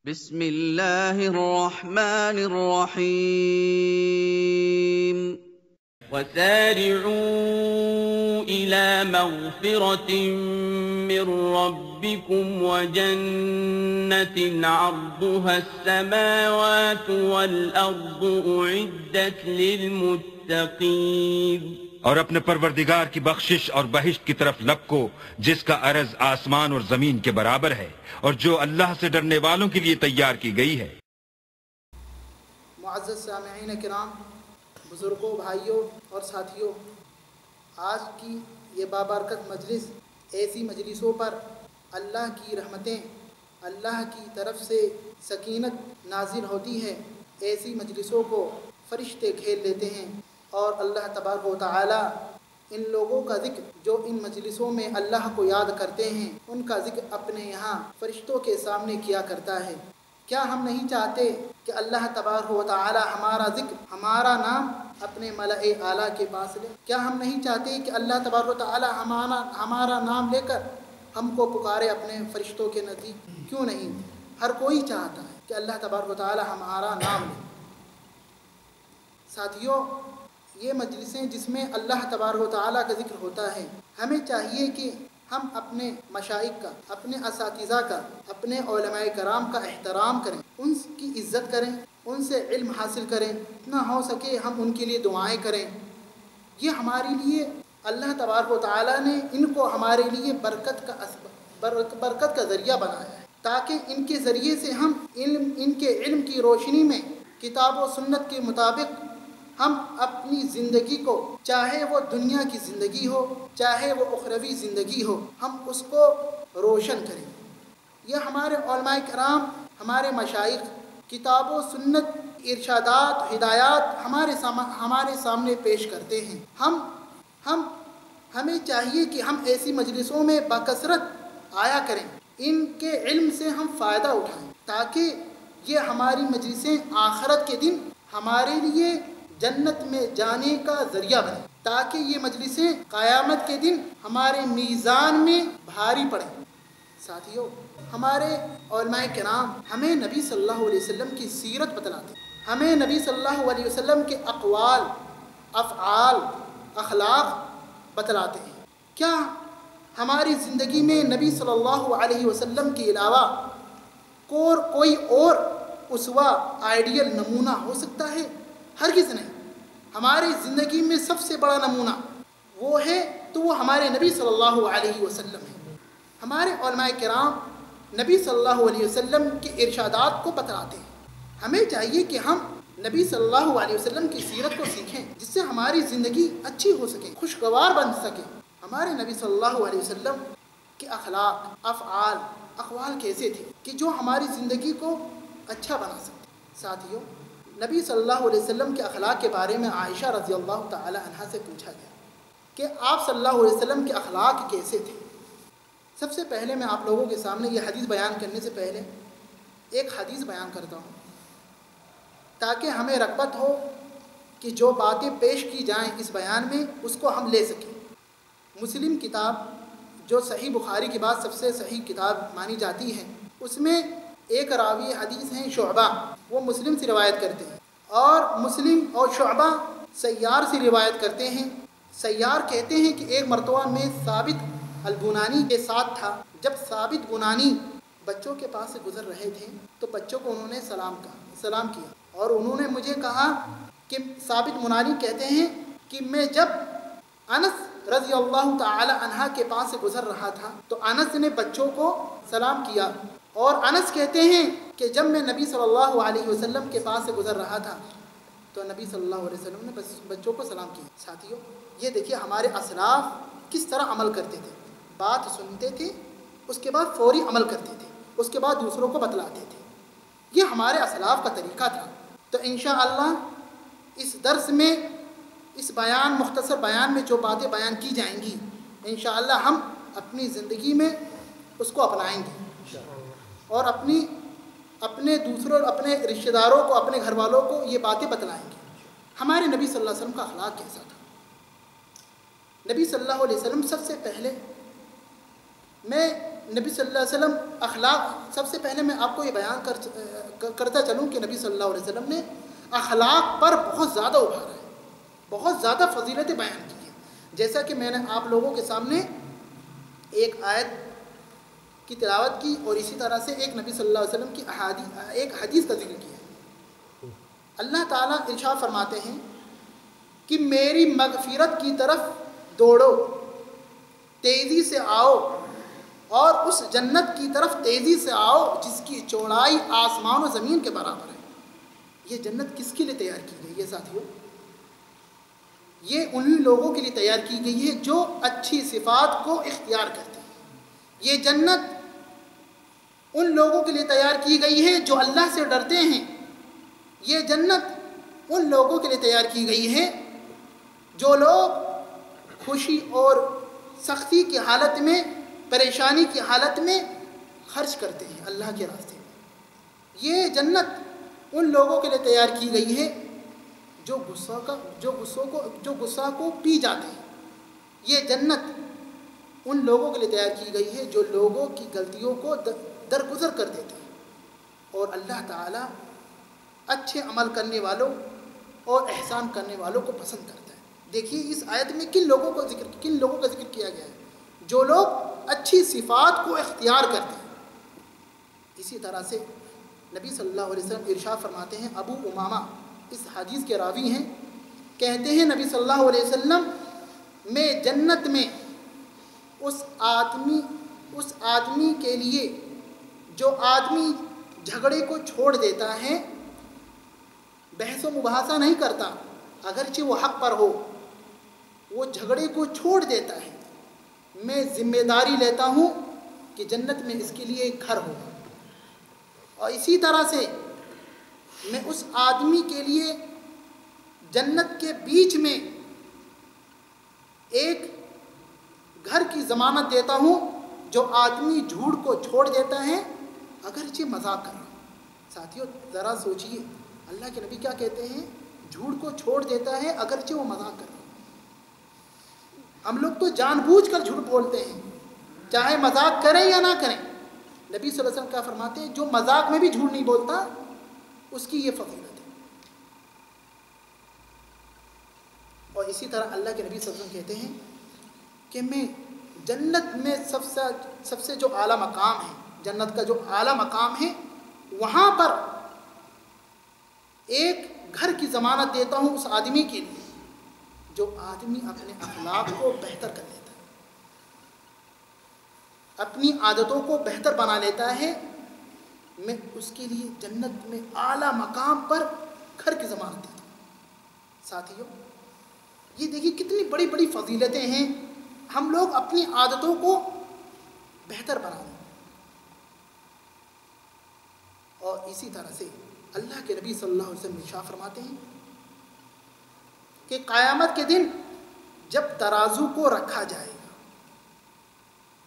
بسم اللہ الرحمن الرحیم وسارعوا إلى مغفرة من ربكم وجنة عرضها السماوات والأرض أعدت للمتقين۔ اور اپنے پروردگار کی بخشش اور بہشت کی طرف لپکو جس کا عرض آسمان اور زمین کے برابر ہے، اور جو اللہ سے ڈرنے والوں کے لیے تیار کی گئی ہے۔ معزز سامعین کرام، بزرگوں، بھائیوں اور ساتھیوں، آج کی یہ بابرکت مجلس، ایسی مجلسوں پر اللہ کی رحمتیں، اللہ کی طرف سے سکینت نازل ہوتی ہے۔ ایسی مجلسوں کو فرشتے کھیل لیتے ہیں، اور اللہ تبارک و تعالی ان لوگوں کا ذکر جو ان مجلسوں میں اللہ کو یاد کرتے ہیں، ان کا ذکر اپنے یہاں فرشتوں کے سامنے کیا کرتا ہے۔ کیا ہم نہیں چاہتے کہ اللہ تبارک و تعالی ہمارا ذکر، ہمارا نام اپنے ملأ اعلیٰ کے پاس لے؟ کیا ہم نہیں چاہتے کہ اللہ تبارک و تعالی ہمارا نام لے کر ہم کو پکارے اپنے فرشتوں کے نزدیک؟ کیوں نہیں؟ ہر کوئی چاہتا ہے کہ اللہ تبارک و تعالی ہمارا نام لے۔ ساتھیوں، یہ مجلسیں جس میں اللہ تبارک و تعالیٰ کا ذکر ہوتا ہے، ہمیں چاہیے کہ ہم اپنے مشائخ کا، اپنے اساتذہ کا، اپنے علماء کرام کا احترام کریں، ان کی عزت کریں، ان سے علم حاصل کریں، اتنا ہو سکے ہم ان کے لیے دعائیں کریں۔ یہ ہمارے لیے اللہ تبارک و تعالیٰ نے ان کو ہمارے لیے برکت کا ذریعہ بنایا ہے، تاکہ ان کے ذریعے سے ہم ان کے علم کی روشنی میں کتاب و سنت کے مطابق ہم اپنی زندگی کو، چاہے وہ دنیا کی زندگی ہو، چاہے وہ اخروی زندگی ہو، ہم اس کو روشن کریں۔ یہ ہمارے علماء کرام، ہمارے مشائخ کتاب و سنت، ارشادات، ہدایات ہمارے سامنے پیش کرتے ہیں۔ ہمیں چاہیے کہ ہم ایسی مجلسوں میں بکثرت آیا کریں، ان کے علم سے ہم فائدہ اٹھائیں، تاکہ یہ ہماری مجلسیں آخرت کے دن ہمارے لیے جنت میں جانے کا ذریعہ بنے، تاکہ یہ مجلسیں قیامت کے دن ہمارے میزان میں بھاری پڑیں۔ ساتھیوں، ہمارے علماء کرام ہمیں نبی صلی اللہ علیہ وسلم کی سیرت بتلاتے ہیں، ہمیں نبی صلی اللہ علیہ وسلم کے اقوال، افعال، اخلاق بتلاتے ہیں۔ کیا ہماری زندگی میں نبی صلی اللہ علیہ وسلم کے علاوہ کوئی اور اسوہ، آئیڈیل نمونہ ہو سکتا ہے؟ ہرگز نہیں۔ ہماری زندگی میں سب سے بڑا نمونہ وہ ہے تو وہ ہمارے نبی صلی اللہ علیہ وسلم ہے۔ ہمارے علماء کرام نبی صلی اللہ علیہ وسلم کے ارشادات کو بتلاتے ہیں۔ ہمیں چاہیے کہ ہم نبی صلی اللہ علیہ وسلم کی سیرت کو سیکھیں، جس سے ہماری زندگی اچھی ہو سکے، خوشگوار بن سکے۔ ہمارے نبی صلی اللہ علیہ وسلم کے اخلاق، افعال، اقوال کیسے تھے کہ جو ہماری زندگی کو اچھا بنا سکتے۔ ساتھیوں، نبی صلی اللہ علیہ وسلم کے اخلاق کے بارے میں عائشہ رضی اللہ تعالی عنہا سے پوچھا گیا کہ آپ صلی اللہ علیہ وسلم کے اخلاق کیسے تھے۔ سب سے پہلے میں آپ لوگوں کے سامنے یہ حدیث بیان کرنے سے پہلے ایک حدیث بیان کرتا ہوں، تاکہ ہمیں رغبت ہو کہ جو باتیں پیش کی جائیں اس بیان میں اس کو ہم لے سکیں۔ مسلم کتاب، جو صحیح بخاری کے بعد سب سے صحیح کتاب مانی جاتی ہے، اس میں ایک راوی حدیث ہیں شعبہ، وہ مسلم سے روایت کرتے ہیں، اور مسلم اور شعبہ سیار سے روایت کرتے ہیں۔ سیار کہتے ہیں کہ ایک مرتبہ میں ثابت البنانی کے ساتھ تھا۔ جب ثابت بنانی بچوں کے پاس سے گزر رہے تھے تو بچوں کو انہوں نے سلام کیا، اور انہوں نے مجھے کہا کہ ثابت بنانی کہتے ہیں کہ میں جب انس رضی اللہ تعالی عنہ کے پاس سے گزر رہا تھا تو انس نے بچوں کو سلام کیا، اور انس کہتے ہیں کہ جب میں نبی صلی اللہ علیہ وسلم کے پاس سے گزر رہا تھا تو نبی صلی اللہ علیہ وسلم نے بچوں کو سلام کیا۔ ساتھیوں، یہ دیکھیے ہمارے اسلاف کس طرح عمل کرتے تھے۔ بات سنتے تھے، اس کے بعد فوری عمل کرتے تھے، اس کے بعد دوسروں کو بتلاتے تھے۔ یہ ہمارے اسلاف کا طریقہ تھا۔ تو انشاءاللہ اس درس میں، اس مختصر بیان میں جو باتیں بیان کی جائیں گی، انشاءاللہ ہم اپنی زندگی میں اس کو اپنائیں گے، اور اپنے رشتہ داروں کو، اپنے گھر والوں کو یہ باتیں بتلائیں گے۔ ہمارے نبی صلی اللہ علیہ وسلم کا اخلاق کیسا تھا؟ نبی صلی اللہ علیہ وسلم سب سے پہلے میں نبی صلی اللہ علیہ وسلم اخلاق، سب سے پہلے میں آپ کو یہ بیان کرتا چلوں کہ نبی صلی اللہ علیہ وسلم نے اخلاق پر بہت زیادہ ابھارا ہے، بہت زیادہ فضیلتیں بیان کی ہیں. جیسا کہ میں نے آپ لوگوں کے سامنے ایک آیت کی تلاوت کی اور اسی طرح سے ایک نبی صلی اللہ علیہ وسلم کی ایک حدیث کا ذکر کیا ہے. اللہ تعالیٰ ارشاد فرماتے ہیں کہ میری مغفرت کی طرف دوڑو، تیزی سے آؤ، اور اس جنت کی طرف تیزی سے آؤ جس کی چوڑائی آسمان و زمین کے برابر ہے. یہ جنت کس کے لیے تیار کی گئی ہے ساتھیوں؟ یہ انہی لوگوں کے لیے تیار کی گئی ہے جو اچھی صفات کو اختیار کرتے ہیں. یہ جنت ان لوگوں کے لیے تیار کی گئی ہے جو اللہ سے ڈرتے ہیں. یہ جنت ان لوگوں کے لیے تیار کی گئی ہے جو لوگ خوشی اور سختی کی حالت میں، پریشانی کی حالت میں خرچ کرتے ہیں اللہ کے راستے میں. یہ جنت ان لوگوں کے لیے تیار کی گئی ہے جو غصہ کو پی جاتے ہیں. یہ جنت ان لوگوں کے لیے تیار کی گئی ہے جو لوگوں کی غلطیوں کو درگزر کر دیتے ہیں. اور اللہ تعالیٰ اچھے عمل کرنے والوں اور احسان کرنے والوں کو پسند کرتا ہے. دیکھیے اس آیت میں کن لوگوں کا ذکر کیا گیا ہے؟ جو لوگ اچھی صفات کو اختیار کرتے ہیں. اسی طرح سے نبی صلی اللہ علیہ وسلم ارشاد فرماتے ہیں، ابو امامہ اس حدیث کے راوی ہیں، کہتے ہیں نبی صلی اللہ علیہ وسلم، میں جنت میں اس آدمی کے لیے جو آدمی جھگڑے کو چھوڑ دیتا ہے، بحث و مباحثہ نہیں کرتا اگرچہ وہ حق پر ہو، وہ جھگڑے کو چھوڑ دیتا ہے، میں ذمہ داری لیتا ہوں کہ جنت میں اس کے لیے ایک گھر ہوگا. اور اسی طرح سے میں اس آدمی کے لیے جنت کے بیچ میں ایک گھر کی ضمانت دیتا ہوں جو آدمی جھوٹ کو چھوڑ دیتا ہے اگرچہ مذاق کر رہا ہوں. ساتھیوں ذرا سوچئے، اللہ کے نبی کیا کہتے ہیں؟ جھوٹ کو چھوڑ دیتا ہے اگرچہ وہ مذاق کر رہا ہو. ہم لوگ تو جان بوجھ کر جھوٹ بولتے ہیں، چاہے مذاق کریں یا نہ کریں. نبی صلی اللہ علیہ وسلم کیا فرماتے ہیں؟ جو مذاق میں بھی جھوٹ نہیں بولتا اس کی یہ فضیلت ہے. اور اسی طرح اللہ کے نبی صلی اللہ علیہ وسلم کہتے ہیں کہ میں جنت میں سب سے جو اعلیٰ مقام ہے، جنت کا جو اعلیٰ مقام ہے، وہاں پر ایک گھر کی ضمانت دیتا ہوں اس آدمی کے لیے جو آدمی اپنے اخلاق کو بہتر کر لیتا ہے، اپنی عادتوں کو بہتر بنا لیتا ہے. میں اس کے لیے جنت میں اعلیٰ مقام پر گھر کی ضمانت دیتا ہوں. ساتھیوں یہ دیکھیے کتنی بڑی بڑی فضیلتیں ہیں. ہم لوگ اپنی عادتوں کو بہتر بنا دیں. اور اسی طرح سے اللہ کے نبی صلی اللہ علیہ وسلم ارشاد فرماتے ہیں کہ قیامت کے دن جب ترازو کو رکھا جائے گا،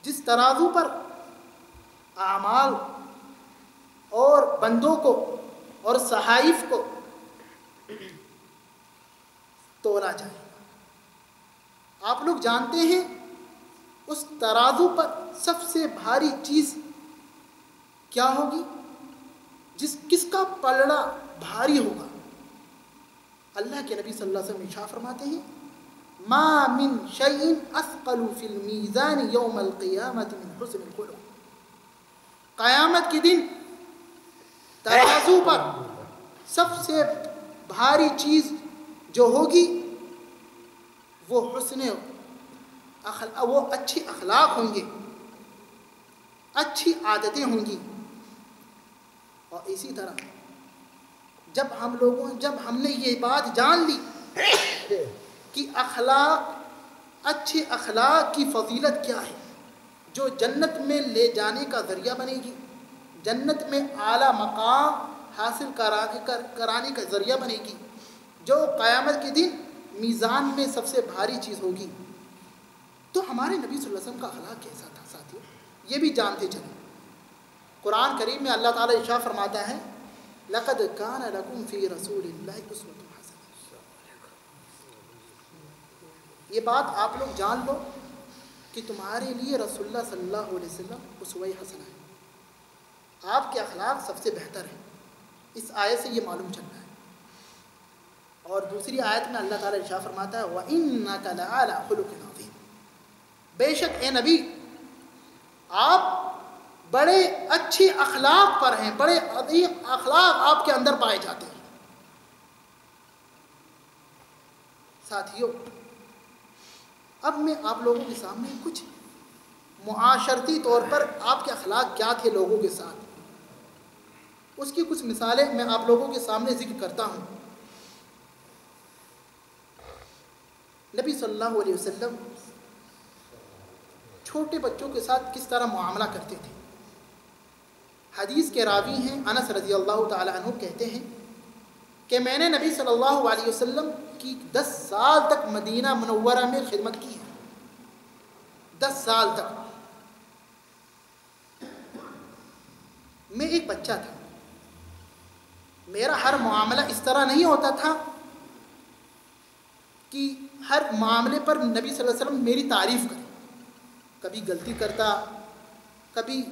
جس ترازو پر اعمال اور بندوں کو اور صحائف کو تولا جائے گا، آپ لوگ جانتے ہیں اس ترازو پر سب سے بھاری چیز کیا ہوگی؟ کس کا پلڑا بھاری ہوگا؟ اللہ کے نبی صلی اللہ علیہ وسلم ارشاد فرماتے ہیں، ما من شیء اثقل فی المیزان یوم القیامت من حسن الخلق. قیامت کے دن ترازو پر سب سے بھاری چیز جو ہوگی وہ وہ اچھی اخلاق ہوں گے، اچھی عادتیں ہوں گی. اور اسی طرح جب ہم نے یہ بات جان لی کہ اچھے اخلاق کی فضیلت کیا ہے جو جنت میں لے جانے کا ذریعہ بنے گی، جنت میں اعلیٰ مقام حاصل کرانے کا ذریعہ بنے گی، جو قیامت کے دن میزان میں سب سے بھاری چیز ہوگی، تو ہمارے نبی صلی اللہ علیہ وسلم کا اخلاق کیسا تھا ساتھیوں؟ یہ بھی جانتے چلیں. قرآن کریم میں اللہ تعالیٰ ارشاد فرماتا ہے، لَقَدْ كَانَ لَكُمْ فِي رَسُولِ اللَّهِ أُسْوَةٌ حَسَنَةٌ. یہ بات آپ لوگ جان لو کہ تمہارے لیے رسول اللہ صلی اللہ علیہ وسلم اسوہ حسنہ ہے، آپ کے اخلاق سب سے بہتر ہیں۔ اس آیت سے یہ معلوم چل رہا ہے۔ اور دوسری آیت میں اللہ تعالیٰ ارشاد فرماتا ہے وَإِنَّكَ لَعَلَىٰ خُلُقٍ عَظِيمٍ، بے شک اے نبی آپ بڑے اچھے اخلاق پر ہیں، بڑے عظیم اخلاق آپ کے اندر پائے جاتے ہیں۔ ساتھیوں، اب میں آپ لوگوں کے سامنے کچھ معاشرتی طور پر آپ کے اخلاق کیا تھے لوگوں کے ساتھ، اس کی کچھ مثالیں میں آپ لوگوں کے سامنے ذکر کرتا ہوں۔ نبی صلی اللہ علیہ وسلم چھوٹے بچوں کے ساتھ کس طرح معاملہ کرتے تھے۔ حدیث کے راوی ہیں انس رضی اللہ تعالی عنہ، کہتے ہیں کہ میں نے نبی صلی اللہ علیہ وسلم کی 10 سال تک مدینہ منورہ میں خدمت کی ہے، 10 سال تک۔ میں ایک بچہ تھا، میرا ہر معاملہ اس طرح نہیں ہوتا تھا کہ ہر معاملے پر نبی صلی اللہ علیہ وسلم میری تعریف کرے۔ کبھی غلطی کرتا، کبھی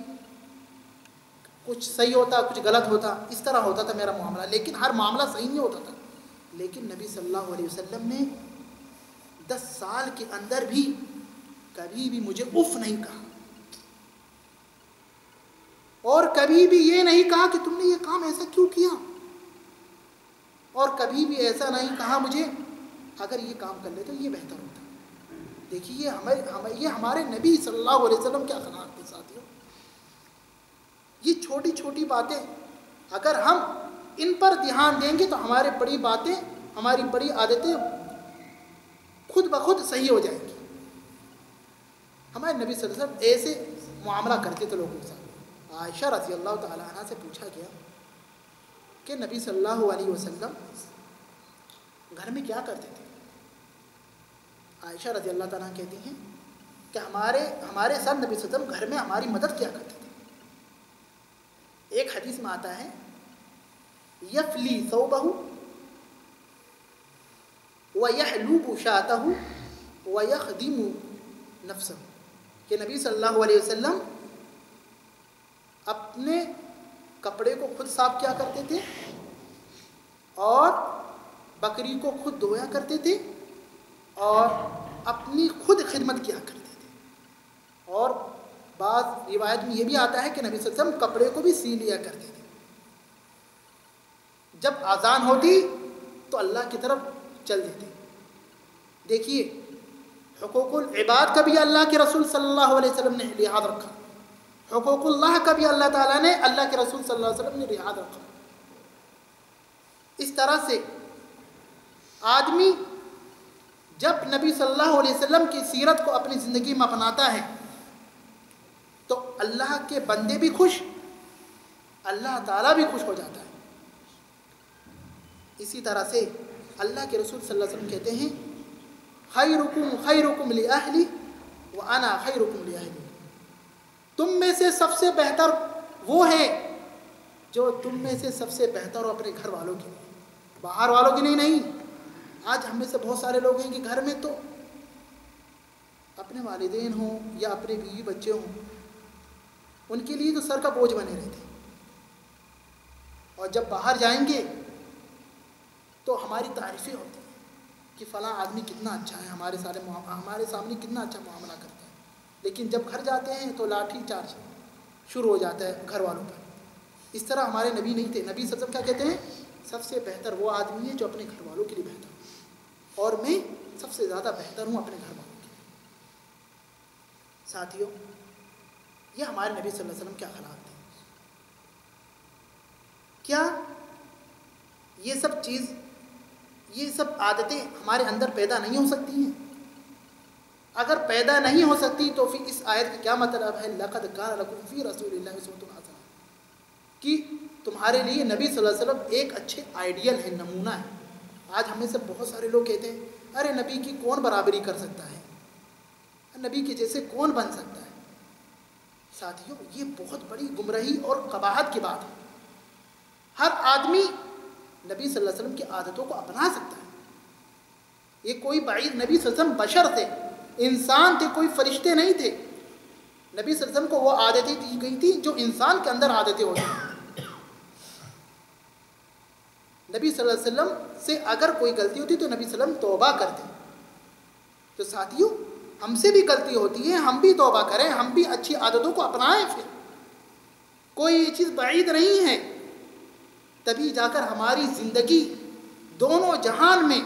کچھ صحیح ہوتا، کچھ غلط ہوتا، اس طرح ہوتا تھا میرا معاملہ، لیکن ہر معاملہ صحیح نہیں ہوتا تھا۔ لیکن نبی صلی اللہ علیہ وسلم نے 10 سال کے اندر بھی کبھی بھی مجھے اف نہیں کہا، اور کبھی بھی یہ نہیں کہا کہ تم نے یہ کام ایسا کیوں کیا، اور کبھی بھی ایسا نہیں کہا مجھے اگر یہ کام کر لے تو یہ بہتر ہوتا۔ دیکھیے یہ ہمارے نبی صلی اللہ علیہ وسلم کے اخلاق کے ساتھیوں، یہ چھوٹی چھوٹی باتیں اگر ہم ان پر دھیان دیں گے تو ہماری بڑی باتیں، ہماری بڑی عادتیں خود بخود صحیح ہو جائیں گی۔ ہمارے نبی صلی اللہ علیہ وسلم ایسے معاملہ کرتے تھے لوگوں کے ساتھ۔ عائشہ رضی اللہ تعالی عنہ سے پوچھا گیا کہ نبی صلی اللہ علیہ وسلم گھر میں کیا کرتے تھے؟ عائشہ رضی اللہ تعالیٰ کہتی ہیں کہ ہمارے ساتھ نبی صلی اللہ علیہ وسلم گھر میں ہماری مدد کیا کرتے تھے۔ ایک حدیث میں آتا ہے یفلی ثوبہ ویحلوب شاتہ ویخدم نفسہ، کہ نبی صلی اللہ علیہ وسلم اپنے کپڑے کو خود صاف کیا کرتے تھے، اور بکری کو خود دھویا کرتے تھے، اور اپنی خود خدمت کیا کرتے تھے۔ اور بعض روایت میں یہ بھی آتا ہے کہ نبی صلی اللہ علیہ وسلم کپڑے کو بھی سی لیا کرتے تھے۔ جب اذان ہوتی تو اللہ کی طرف چل دیتے۔ دیکھیے حقوق العباد کا بھی اللہ کے رسول صلی اللہ علیہ وسلم نے لحاظ رکھا، حقوق اللہ کا بھی اللہ تعالیٰ نے، اللہ کے رسول صلی اللہ علیہ وسلم نے لحاظ رکھا۔ اس طرح سے آدمی جب نبی صلی اللہ علیہ وسلم کی سیرت کو اپنی زندگی میں اپناتا ہے تو اللہ کے بندے بھی خوش، اللہ تعالیٰ بھی خوش ہو جاتا ہے۔ اسی طرح سے اللہ کے رسول صلی اللہ علیہ وسلم کہتے ہیں خیرکم خیرکم لأہلی وانا خیرکم لأہلی، تم میں سے سب سے بہتر وہ ہے جو تم میں سے سب سے بہتر ہو اپنے گھر والوں کے لیے، باہر والوں کے لیے نہیں۔ آج ہم میں سے بہت سارے لوگ ہیں کہ گھر میں تو اپنے والدین ہوں یا اپنے بیوی بچے ہوں، ان کے لیے تو سر کا بوجھ بنے رہتے، اور جب باہر جائیں گے تو ہماری تعریفیں ہوتی ہیں کہ فلاں آدمی کتنا اچھا ہے، ہمارے سامنے کتنا اچھا معاملہ کرتا ہے، لیکن جب گھر جاتے ہیں تو لاٹھی چارج شروع ہو جاتا ہے گھر والوں پر۔ اس طرح ہمارے نبی نہیں تھے۔ نبی صلی اللہ علیہ وسلم کیا کہتے ہیں؟ سب سے بہتر وہ آدمی ہے جو اپنے گھر والوں کے لیے بہتر ہو، اور میں سب سے زیادہ بہتر ہوں اپنے گھر والوں کے لیے۔ ساتھیوں، یہ ہمارے نبی صلی اللہ علیہ وسلم کے اخلاق تھے۔ کیا یہ سب عادتیں ہمارے اندر پیدا نہیں ہو سکتی ہیں؟ اگر پیدا نہیں ہو سکتی تو پھر اس آیت کا کیا مطلب ہے لَقَدْ كَانَ لَكُمْ فِي رَسُولِ اللَّهِ أُسْوَةٌ حَسَنَةٌ، کہ تمہارے لیے نبی صلی اللہ علیہ وسلم ایک اچھے آئیڈیل ہے، نمونہ ہے۔ آج ہمیں سے بہت سارے لوگ کہتے ہیں ارے نبی کی کون برابری کر سکتا ہے، نبی کے جیسے کون بن سکتا ہے۔ ساتھیوں، یہ بہت بڑی گمراہی اور قباحت کی بات ہے۔ ہر آدمی نبی صلی اللہ علیہ وسلم کی عادتوں کو اپنا سکتا ہے، یہ کوئی بعید، نبی صلی اللہ علیہ وسلم بشر تھے، انسان تھے، کوئی فرشتے نہیں تھے. نبی صلی اللہ علیہ وسلم کو وہ عادتیں دی گئی تھیں جو انسان کے اندر عادتیں ہوتی ہیں. نبی صلی اللہ علیہ وسلم سے اگر کوئی غلطی ہوتی تو نبی صلی اللہ علیہ وسلم توبہ کرتے. تو ساتھیوں، ہم سے بھی غلطی ہوتی ہے، ہم بھی توبہ کریں، ہم بھی اچھی عادتوں کو اپنائیں. پھر کوئی یہ چیز بعید نہیں ہے، تبھی جا کر ہماری زندگی دونوں جہان میں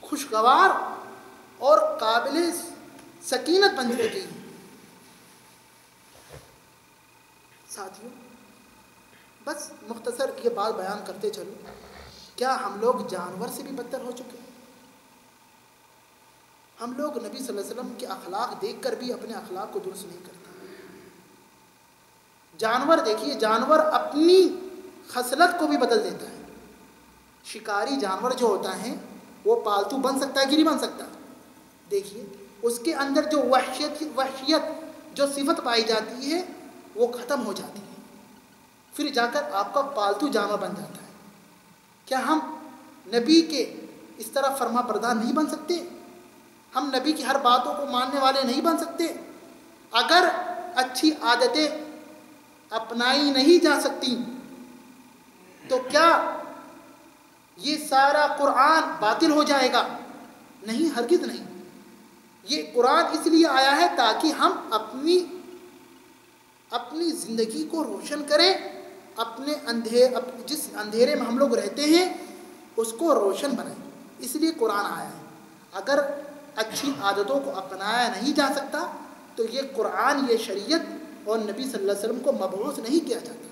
خوشگوار اور قابل سکینت بن سکے گی. ساتھیوں، بس مختصر یہ بات بیان کرتے چلو، کیا ہم لوگ جانور سے بھی بدتر ہو چکے ہیں؟ ہم لوگ نبی صلی اللہ علیہ وسلم کے اخلاق دیکھ کر بھی اپنے اخلاق کو درست نہیں کرتے. جانور دیکھیے، جانور اپنی خصلت کو بھی بدل دیتا ہے. شکاری جانور جو ہوتا ہے وہ پالتو بن سکتا ہے کہ نہیں بن سکتا؟ دیکھیے اس کے اندر جو وحشیت جو صفت پائی جاتی ہے وہ ختم ہو جاتی ہے، پھر جا کر آپ کا پالتو جانور بن جاتا ہے. کیا ہم نبی کے اس طرح فرما بردار نہیں بن سکتے؟ ہم نبی کی ہر باتوں کو ماننے والے نہیں بن سکتے؟ اگر اچھی عادتیں اپنائی نہیں جا سکتی تو کیا یہ سارا قرآن باطل ہو جائے گا؟ نہیں، ہرگز نہیں. یہ قرآن اس لیے آیا ہے تاکہ ہم اپنی زندگی کو روشن کریں، جس اندھیرے میں ہم لوگ رہتے ہیں اس کو روشن بنائیں. اس لیے قرآن آیا ہے. اگر اچھی عادتوں کو اپنایا نہیں جا سکتا تو یہ قرآن، یہ شریعت اور نبی صلی اللہ علیہ وسلم کو مبعوث نہیں کیا جاتا.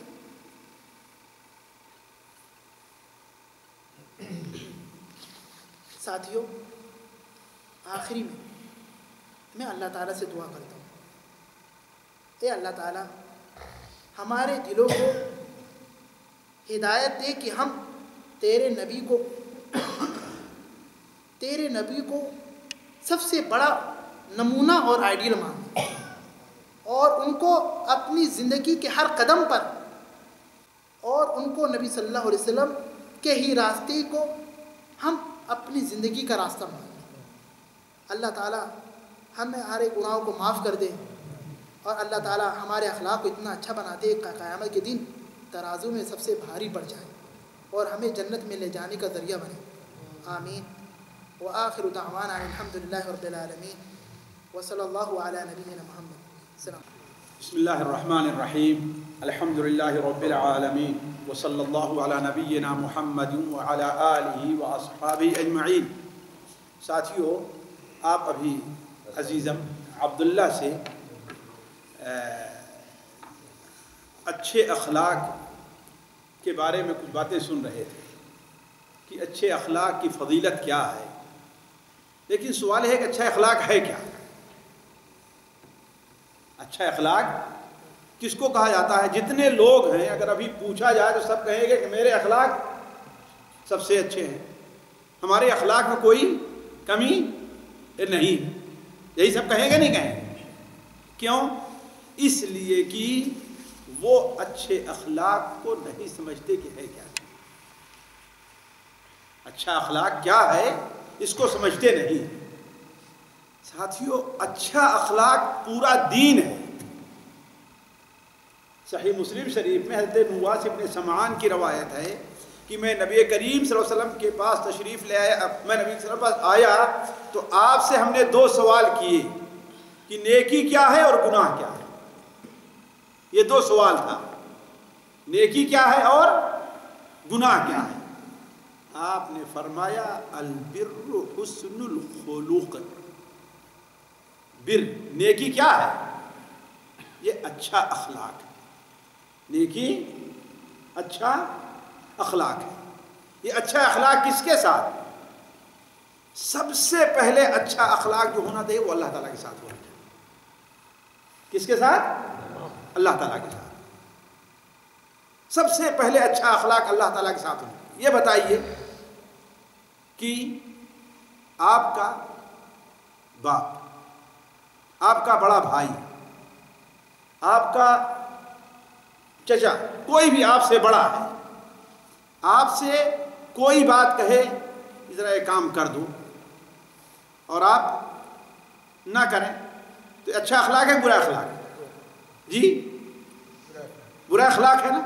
ساتھیوں، آخری میں اللہ تعالیٰ سے دعا کرتا ہوں، اے اللہ تعالیٰ ہمارے دلوں کو ہدایت دے کہ ہم تیرے نبی کو سب سے بڑا نمونہ اور آئیڈیل مانیں، اور ان کو اپنی زندگی کے ہر قدم پر، اور ان کو نبی صلی اللہ علیہ وسلم کے ہی راستے کو ہم اپنی زندگی کا راستہ مانیں. اللہ تعالیٰ ہمیں ہمارے گناہوں کو معاف کر دے، اور اللہ تعالیٰ ہمارے اخلاق کو اتنا اچھا بنا دے کہ قیامت کے دن ترازو میں سب سے بھاری پڑ جائے اور ہمیں جنت میں لے جانے کا ذریعہ بنے. آمین. وآخر دعوانا الحمد للہ رب العالمین وصلی اللہ علی نبینا محمد. السلام. بسم اللہ الرحمن الرحیم. الحمد للہ رب العالمین وصلی اللہ علی نبینا محمد وعلی آلہ واصحابہ اجمعین. ساتھیو، آپ ابھی عزیزم عبداللہ سے اچھے اخلاق کے بارے میں کچھ باتیں سن رہے تھے کہ اچھے اخلاق کی فضیلت کیا ہے. لیکن سوال ہے کہ اچھا اخلاق ہے کیا؟ اچھا اخلاق کس کو کہا جاتا ہے؟ جتنے لوگ ہیں اگر ابھی پوچھا جائے تو سب کہیں گے کہ میرے اخلاق سب سے اچھے ہیں، ہمارے اخلاق میں کوئی کمی نہیں. یہی سب کہیں گے؟ نہیں کہیں گے. کیوں؟ اس لیے کہ وہ اچھے اخلاق کو نہیں سمجھتے کہ ہے کیا. اچھا اخلاق کیا ہے اس کو سمجھتے نہیں. ساتھیوں، اچھا اخلاق پورا دین ہے. صحیح مسلم شریف میں حضرت نواس ابن سمعان کی روایت ہے کہ میں نبی کریم صلی اللہ علیہ وسلم کے پاس تشریف لے آیا. میں نبی صلی اللہ علیہ وسلم کے پاس آیا تو آپ سے ہم نے دو سوال کیے کہ نیکی کیا ہے اور گناہ کیا ہے. یہ دو سوال تھا، نیکی کیا ہے اور گناہ کیا ہے. آپ نے فرمایا البر حسن الخلق. بر، نیکی کیا ہے؟ یہ اچھا اخلاق ہے. نیکی اچھا اخلاق ہے. یہ اچھا اخلاق کس کے ساتھ؟ سب سے پہلے اچھا اخلاق جو ہونا چاہیے وہ اللہ تعالیٰ کے ساتھ ہونا چاہیے. کس کے ساتھ؟ اللہ تعالیٰ کے ساتھ. سب سے پہلے اچھا اخلاق اللہ تعالیٰ کے ساتھ ہونا چاہیے. یہ بتائیے کہ آپ کا باپ، آپ کا بڑا بھائی، آپ کا چچا، کوئی بھی آپ سے بڑا ہے، آپ سے کوئی بات کہے ذرا یہ کام کر دو، اور آپ نہ کریں تو اچھا اخلاق ہے برا اخلاق ہے؟ جی برا اخلاق ہے نا.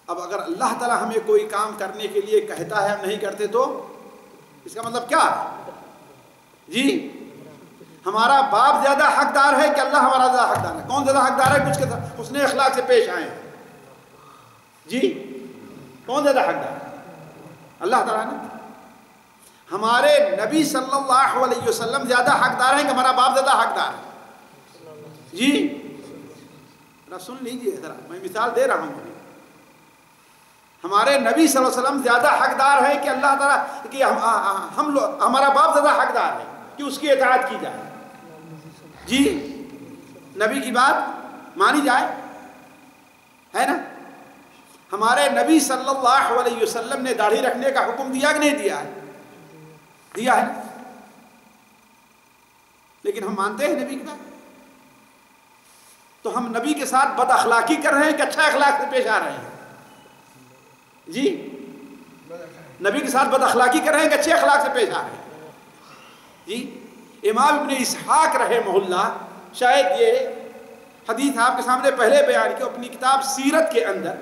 اب اگر اللہ تعالیٰ ہمیں کوئی کام کرنے کے لیے کہتا ہے ہم نہیں کرتے تو اس کا مطلب کیا ہے؟ جی ہمارا باپ زیادہ حقدار ہے کہ اللہ ہمارا زیادہ حقدار ہے؟ کون زیادہ حقدار ہے کچھ کے ساتھ حسن اخلاق سے پیش آئے ہیں؟ جی کون زیادہ حقدار ہے؟ اللہ تعالیٰ نے. ہمارے نبی صلی اللہ علیہ وسلم زیادہ حقدار ہیں کہ ہمارا باپ زیادہ حقدار ہے؟ جی ذرا سن لیجیے، ذرا میں مثال دے رہا ہوں. ہمارے نبی صلی اللہ علیہ وسلم زیادہ حقدار ہے کہ اللہ تعالیٰ کہ ہم لوگ ہمارا باپ زیادہ حقدار ہے کہ اس کی اطاعت کی جائے؟ جی نبی کی بات مانی جائے، ہے نا. ہمارے نبی صلی اللہ علیہ وسلم نے داڑھی رکھنے کا حکم دیا کہ نہیں دیا ہے؟ دیا ہے. لیکن ہم مانتے ہیں نبی کی بات، تو ہم نبی کے ساتھ بد اخلاقی کر رہے ہیں کہ اچھا اخلاق سے پیش آ رہے ہیں؟ جی نبی کے ساتھ بد اخلاقی کر رہے ہیں کہ اچھے اخلاق سے پیش آ رہے ہیں؟ جی امام ابن اسحاق رحمہ اللہ شاید یہ حدیث آپ کے سامنے پہلے بیان کی اپنی کتاب سیرت کے اندر،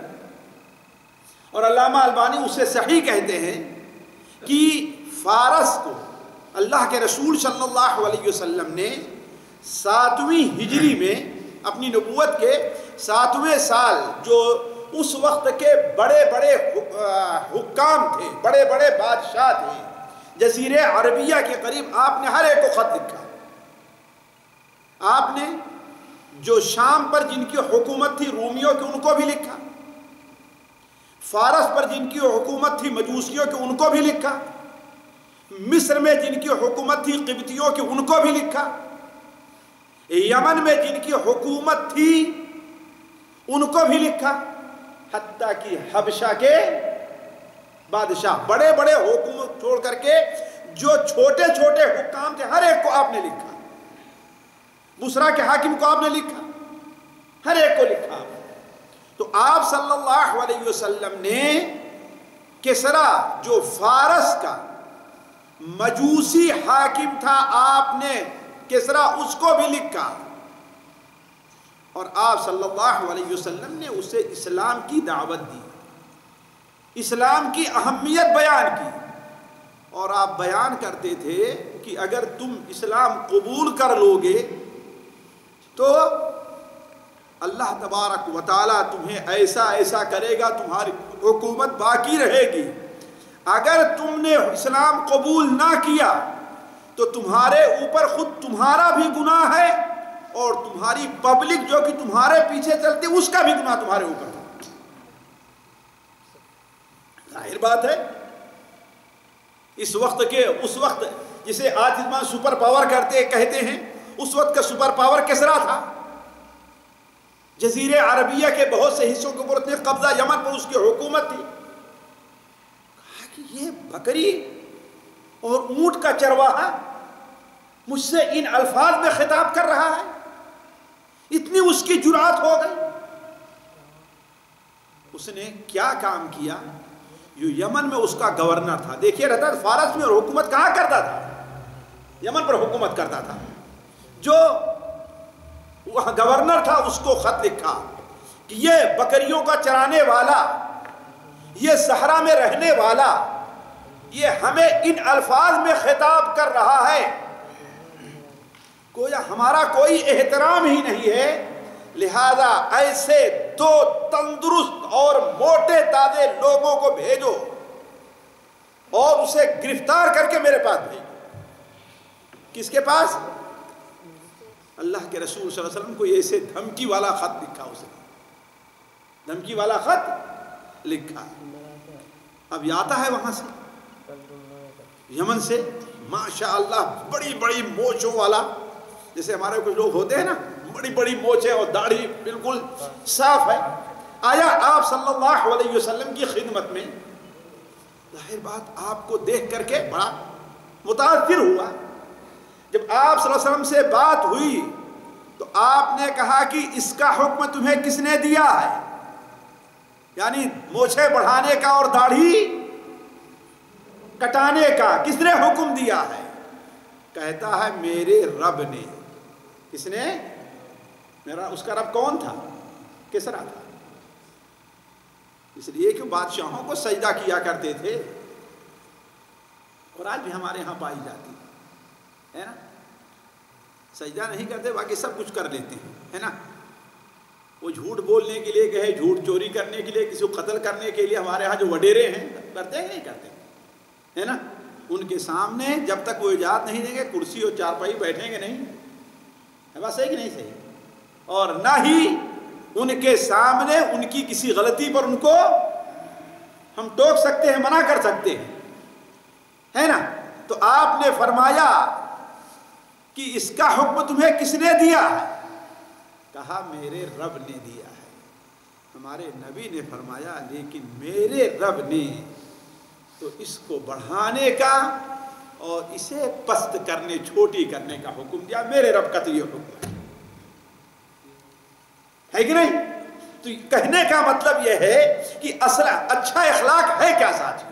اور علامہ البانی اس سے صحیح کہتے ہیں کہ فارس کو اللہ کے رسول صلی اللہ علیہ وسلم نے 7ویں ہجری میں اپنی نبوت کے 7ویں سال، جو اس وقت کے بڑے بڑے حکام تھے، بڑے بڑے بادشاہ تھے جزیرے عربیہ کے قریب، آپ نے ہر ایک کو خط لکھا. آپ نے جو شام پر جن کی حکومت تھی رومیوں کی ان کو بھی لکھا، فارس پر جن کی حکومت تھی مجوسیوں کی ان کو بھی لکھا، مصر میں جن کی حکومت تھی قبطیوں کی ان کو بھی لکھا، یمن میں جن کی حکومت تھی ان کو بھی لکھا، حتیٰ کہ حبشہ کے بادشاہ بڑے بڑے حکومت چھوڑ کر کے جو چھوٹے چھوٹے حکام تھے ہر ایک کو آپ نے لکھا. بصرہ کے حاکم کو آپ نے لکھا، ہر ایک کو لکھا. تو آپ صلی اللہ علیہ وسلم نے کسرا جو فارس کا مجوسی حاکم تھا، آپ نے کسرا اس کو بھی لکھا، اور آپ صلی اللہ علیہ وسلم نے اسے اسلام کی دعوت دی، اسلام کی اہمیت بیان کی. اور آپ بیان کرتے تھے کہ اگر تم اسلام قبول کر لو گے تو اللہ تبارک و تعالیٰ تمہیں ایسا ایسا کرے گا، تمہاری حکومت باقی رہے گی. اگر تم نے اسلام قبول نہ کیا تو تمہارے اوپر خود تمہارا بھی گناہ ہے، اور تمہاری پبلک جو کہ تمہارے پیچھے چلتی اس کا بھی گناہ تمہارے اوپر ہے. ظاہر بات ہے اس وقت جسے آج انسان سپر پاور کہتے ہیں، اس وقت کا سپر پاور کسرا تھا. جزیرے عربیہ کے بہت سے حصوں کے اوپر اتنے قبضہ، یمن پر اس کی حکومت تھی. کہا کہ یہ بکری اور اونٹ کا چرواہا مجھ سے ان الفاظ میں خطاب کر رہا ہے، اتنی اس کی جرات ہو گئی. اس نے کیا کام کیا؟ جو یمن میں اس کا گورنر تھا، دیکھیے رہتا فارس میں حکومت کہاں کرتا تھا؟ یمن پر حکومت کرتا تھا. جو وہاں گورنر تھا اس کو خط لکھا کہ یہ بکریوں کا چرانے والا، یہ صحرا میں رہنے والا، یہ ہمیں ان الفاظ میں خطاب کر رہا ہے، گویا ہمارا کوئی احترام ہی نہیں ہے، لہذا ایسے دو تندرست اور موٹے تازے لوگوں کو بھیجو اور اسے گرفتار کر کے میرے پاس بھیجو. کس کے پاس؟ اللہ کے رسول صلی اللہ علیہ وسلم کو ایسے دھمکی والا خط لکھا، اسے دھمکی والا خط لکھا. اب یہ آتا ہے وہاں سے یمن سے، ماشاء اللہ بڑی بڑی موچوں والا، جیسے ہمارے کچھ لوگ ہوتے ہیں نا، بڑی بڑی موچیں اور داڑھی بالکل صاف ہے. آیا آپ صلی اللہ علیہ وسلم کی خدمت میں. ظاہر بات آپ کو دیکھ کر کے بڑا متاثر ہوا. جب آپ صلی اللہ علیہ وسلم سے بات ہوئی تو آپ نے کہا کہ اس کا حکم تمہیں کس نے دیا ہے؟ یعنی موچھیں بڑھانے کا اور داڑھی کٹانے کا کس نے حکم دیا ہے؟ کہتا ہے میرے رب نے. کس نے؟ میرا. اس کا رب کون تھا؟ کسرا تھا. اس لیے کہ بادشاہوں کو سجدہ کیا کرتے تھے، اور آج بھی ہمارے یہاں پائی جاتی ہے نا. سجدہ نہیں کرتے، باقی سب کچھ کر لیتے ہیں، ہے نا. وہ جھوٹ بولنے کے لیے کہے، جھوٹ چوری کرنے کے لیے، کسی کو قتل کرنے کے لیے ہمارے ہاں جو وڈیرے ہیں کرتے ہیں کہ نہیں کرتے، ہے نا. ان کے سامنے جب تک وہ اجازت نہیں دیں گے کرسی اور چارپائی بیٹھیں گے نہیں. ہے بات صحیح کہ نہیں صحیح؟ اور نہ ہی ان کے سامنے ان کی کسی غلطی پر ان کو ہم ٹوک سکتے ہیں، منع کر سکتے ہیں، ہے نا. تو آپ نے فرمایا کہ اس کا حکم تمہیں کس نے دیا ہے؟ کہا میرے رب نے دیا ہے. ہمارے نبی نے فرمایا لیکن میرے رب نے تو اس کو بڑھانے کا اور اسے پست کرنے، چھوٹی کرنے کا حکم دیا. میرے رب کا تو یہ حکم ہے کہ نہیں؟ تو کہنے کا مطلب یہ ہے کہ اصل اچھا اخلاق ہے کیا ساتھیو؟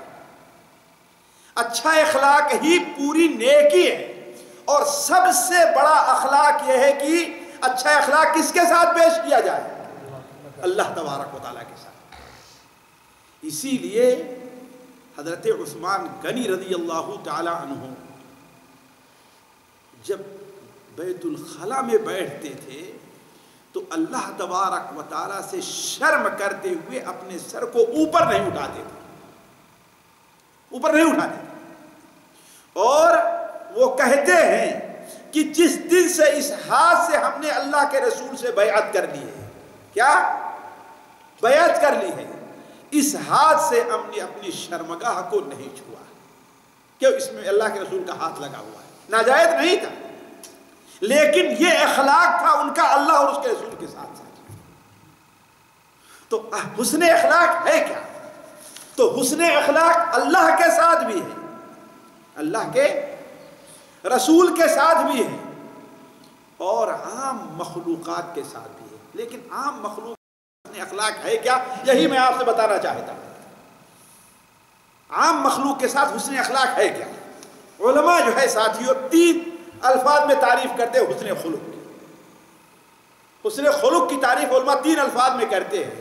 اچھا اخلاق ہی پوری نیکی ہے. اور سب سے بڑا اخلاق یہ ہے کہ اچھا اخلاق کس کے ساتھ پیش کیا جائے؟ اللہ تبارک و تعالیٰ کے ساتھ. اسی لیے حضرت عثمان غنی رضی اللہ تعالی عنہ جب بیت الخلا میں بیٹھتے تھے تو اللہ تبارک و تعالیٰ سے شرم کرتے ہوئے اپنے سر کو اوپر نہیں اٹھاتے تھے، اوپر نہیں اٹھاتے تھے. اور وہ کہتے ہیں کہ جس دن سے اس ہاتھ سے ہم نے اللہ کے رسول سے بیعت کر لی ہے، کیا بیعت کر لی ہے، اس ہاتھ سے ہم نے اپنی شرمگاہ کو نہیں چھوا. کیوں؟ اس میں اللہ کے رسول کا ہاتھ لگا ہوا ہے. ناجائز نہیں تھا، لیکن یہ اخلاق تھا ان کا اللہ اور اس کے رسول کے ساتھ ساتھ. تو حسن اخلاق ہے کیا؟ تو حسن اخلاق اللہ کے ساتھ بھی ہے، اللہ کے رسول کے ساتھ بھی ہے، اور عام مخلوقات کے ساتھ بھی ہے. لیکن عام مخلوق حسن اخلاق ہے کیا؟ یہی میں آپ سے بتانا چاہتا ہوں. عام مخلوق کے ساتھ حسن اخلاق ہے کیا؟ علماء جو ہے ساتھیوں 3 الفاظ میں تعریف کرتے ہیں حسن خلق کی. حسن خلق کی تعریف علماء 3 الفاظ میں کرتے ہیں: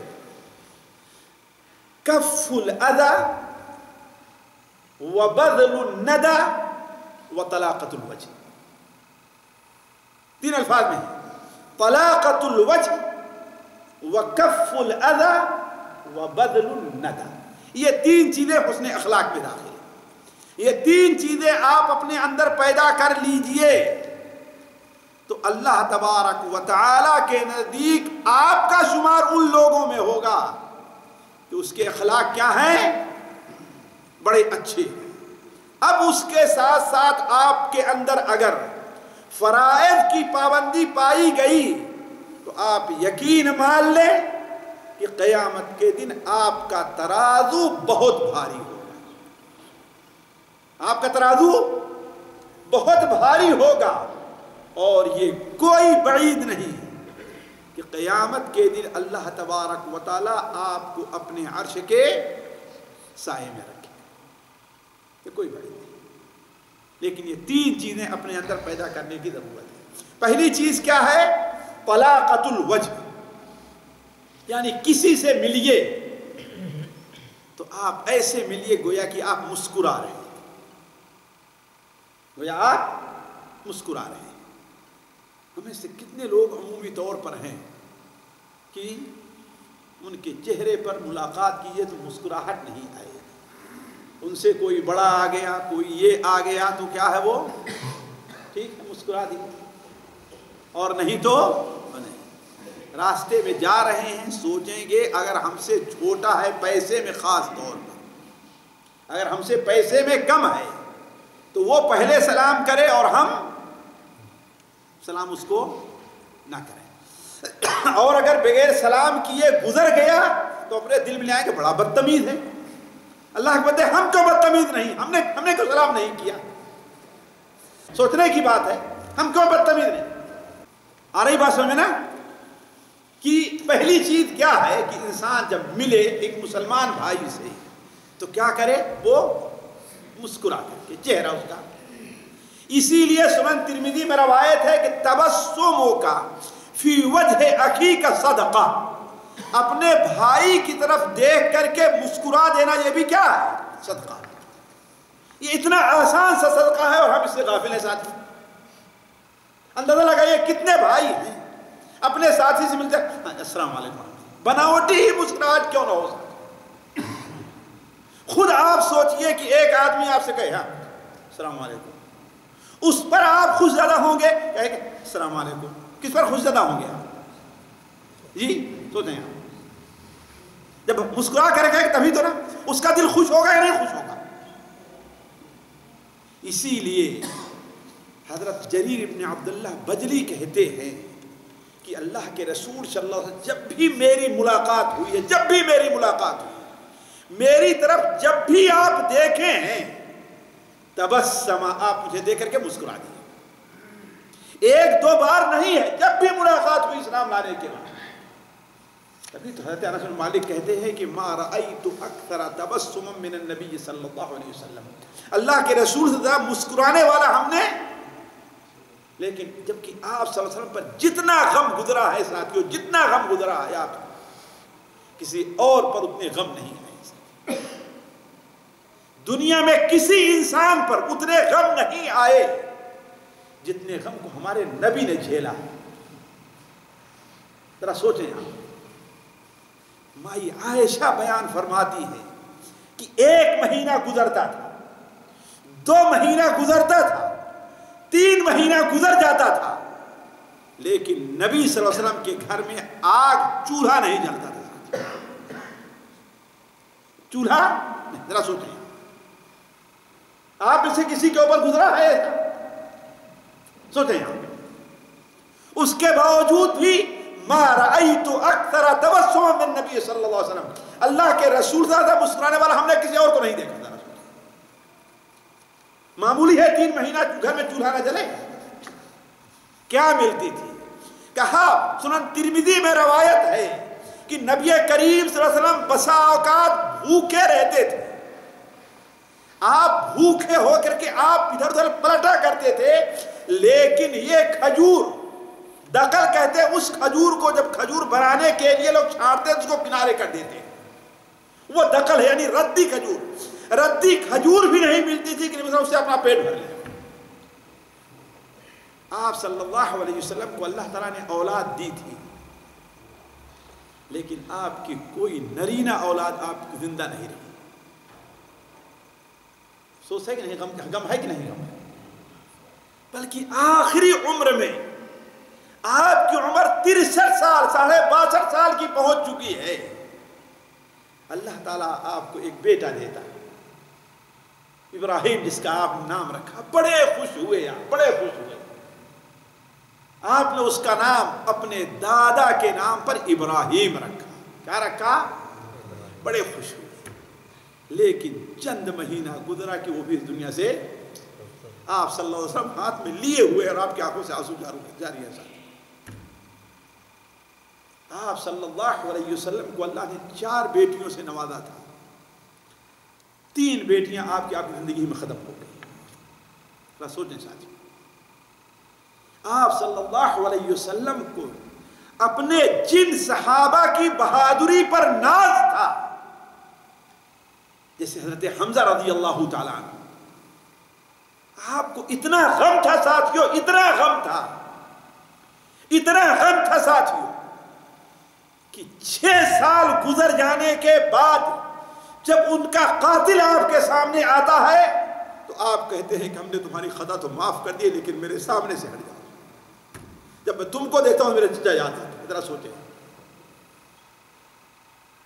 کف الاذى وبذل الندى وطلاقۃ الوجه. 3 الفاظ میں طلاقۃ الوجه وکف الاذى وبذل الندى. یہ 3 چیزیں حسن اخلاق میں داخل ہیں. یہ 3 چیزیں آپ اپنے اندر پیدا کر لیجئے تو اللہ تبارک و تعالی کے نزدیک آپ کا شمار ان لوگوں میں ہوگا کہ اس کے اخلاق کیا ہیں؟ بڑے اچھے ہیں. اب اس کے ساتھ ساتھ آپ کے اندر اگر فرائض کی پابندی پائی گئی تو آپ یقین مان لیں کہ قیامت کے دن آپ کا ترازو بہت بھاری ہوگا. آپ کا ترازو بہت بھاری ہوگا. اور یہ کوئی بعید نہیں کہ قیامت کے دن اللہ تبارک و تعالی آپ کو اپنے عرش کے سائے میں رکھے. یہ کوئی بعید نہیں. لیکن یہ 3 چیزیں اپنے اندر پیدا کرنے کی ضرورت ہے. پہلی چیز کیا ہے؟ طلاقۃ الوجہ، یعنی کسی سے ملیے تو آپ ایسے ملیے گویا کہ آپ مسکرا رہے ہیں، گویا آپ مسکرا رہے ہیں. ہمیں سے کتنے لوگ عمومی طور پر ہیں کہ ان کے چہرے پر ملاقات کیجیے تو مسکراہٹ نہیں آئے. ان سے کوئی بڑا آ گیا، کوئی یہ آ گیا تو کیا ہے وہ ٹھیک ہے مسکرا دی، اور نہیں تو نہیں. راستے میں جا رہے ہیں سوچیں گے اگر ہم سے چھوٹا ہے پیسے میں، خاص طور پر اگر ہم سے پیسے میں کم ہے تو وہ پہلے سلام کرے اور ہم سلام اس کو نہ کریں. اور اگر بغیر سلام کیے گزر گیا تو اپنے دل میں لے آئیں کہ بڑا بدتمیز ہے. اللہ کے بندے ہم کیوں بدتمیز نہیں؟ ہم نے کیوں سلام نہیں کیا؟ سوچنے کی بات ہے، ہم کیوں بدتمیز نہیں؟ آ رہی بات سمجھ میں نا کہ پہلی چیز کیا ہے کہ انسان جب ملے ایک مسلمان بھائی سے تو کیا کرے؟ وہ مسکرا کر کے چہرہ اس کا. اسی لیے سنن ترمذی میں روایت ہے کہ تبسموں کا فی وجہ اخی کا صدقہ، اپنے بھائی کی طرف دیکھ کر کے مسکرا دینا، یہ بھی کیا ہے؟ صدقہ۔ یہ اتنا آسان سا صدقہ ہے اور ہم اس سے غافل ہیں ساتھی۔ اندازہ لگائیے کتنے بھائی ہیں اپنے ساتھی سے ملتے ہیں السلام علیکم، بناوٹی ہی مسکراہٹ کیوں نہ ہو سکتی۔ خود آپ سوچئے کہ ایک آدمی آپ سے کہے ہاں السلام علیکم، اس پر آپ خوش زدہ ہوں گے، کہے کہ السلام علیکم، کس پر خوش زدہ ہوں گے آپ؟ جی سوچیں آپ، جب مسکرا کر گئے تبھی تو نا اس کا دل خوش ہوگا یا نہیں خوش ہوگا؟ اسی لیے حضرت جریر ابن عبداللہ بجلی کہتے ہیں کہ اللہ کے رسول صلی اللہ علیہ وسلم جب بھی میری ملاقات ہوئی ہے، جب بھی میری ملاقات ہوئی، میری طرف جب بھی آپ دیکھیں ہیں تبسم، آپ مجھے دیکھ کر کے مسکرا دیے، ایک دو بار نہیں ہے، جب بھی ملاقات ہوئی اسلام لانے کے بعد۔ تبھی تو حضرت انس بن مالک کہتے ہیں کہ ما رأیت اکثر تبسما من النبی صلی اللہ علیہ وسلم، اللہ کے رسول سے زیادہ مسکرانے والا ہم نے، لیکن جبکہ آپ صلی اللہ علیہ وسلم پر جتنا غم گزرا ہے ساتھیوں، جتنا غم گزرا ہے آپ کسی اور پر اتنے غم نہیں آئے، دنیا میں کسی انسان پر اتنے غم نہیں آئے جتنے غم کو ہمارے نبی نے جھیلا ہے۔ ذرا سوچیں آپ، مائی عائشہ بیان فرماتی ہے کہ 1 مہینہ گزرتا تھا، 2 مہینہ گزرتا تھا، 3 مہینہ گزر جاتا تھا، لیکن نبی صلی اللہ علیہ وسلم کے گھر میں آگ چولہا نہیں جلتا تھا، چولہا نہیں۔ ذرا سوچیں آپ میں سے کسی کے اوپر گزرا ہے؟ سوچیں آپ، اس کے باوجود بھی ما رأیت اکثر تبسما من نبی صلی اللہ علیہ وسلم، اللہ کے رسول زیادہ مسکرانے والا ہم نے کسی اور کو نہیں دیکھا۔ معمولی ہے 3 مہینہ گھر میں چولہا نہ جلے، کیا ملتی تھی؟ کہا سنن ترمذی میں روایت ہے کہ نبی کریم صلی اللہ علیہ وسلم بسا اوقات بھوکے رہتے تھے، آپ بھوکے ہو کر کے آپ ادھر ادھر پلٹا کرتے تھے، لیکن یہ کھجور دقل کہتے ہیں، اس کھجور کو جب کھجور بنانے کے لیے لوگ چھاڑتے ہیں اس کو کنارے کر دیتے ہیں، وہ دقل ہے یعنی ردی کھجور، ردی کھجور بھی نہیں ملتی تھی کہ اس سے اپنا پیٹ بھر لے۔ آپ صلی اللہ علیہ وسلم کو اللہ تعالیٰ نے اولاد دی تھی، لیکن آپ کی کوئی نرینہ اولاد آپ کی زندہ نہیں رہی۔ سوچ ہے کہ نہیں، غم ہے کہ نہیں غم ہے؟ بلکہ آخری عمر میں آپ کی عمر 63 سال 62 سال کی پہنچ چکی ہے، اللہ تعالیٰ آپ کو ایک بیٹا دیتا ہے ابراہیم، جس کا آپ نام رکھا، بڑے خوش ہوئے آپ، بڑے خوش ہوئے۔ آپ نے اس کا نام اپنے دادا کے نام پر ابراہیم رکھا، کیا رکھا؟ بڑے خوش ہوئے۔ لیکن چند مہینہ گزرا کہ وہ بھی اس دنیا سے آپ صلی اللہ علیہ وسلم ہاتھ میں لیے ہوئے اور آپ کی آنکھوں سے آنسو جاری ہے۔ آپ صلی اللہ علیہ وسلم کو اللہ نے 4 بیٹیوں سے نوازا تھا، 3 بیٹیاں آپ کی زندگی میں ختم ہو گئی۔ سوچیں ساتھی، آپ صلی اللہ علیہ وسلم کو اپنے جن صحابہ کی بہادری پر ناز تھا، جیسے حضرت حمزہ رضی اللہ تعالیٰ عنہ، آپ کو اتنا غم تھا ساتھیوں، اتنا غم تھا، اتنا غم تھا ساتھیوں کہ 6 سال گزر جانے کے بعد جب ان کا قاتل آپ کے سامنے آتا ہے تو آپ کہتے ہیں کہ ہم نے تمہاری خطا تو معاف کر دی، لیکن میرے سامنے سے ہٹ جاؤ، جب میں تم کو دیکھتا ہوں میرے چچا یاد آتا ہے۔ ذرا سوچیں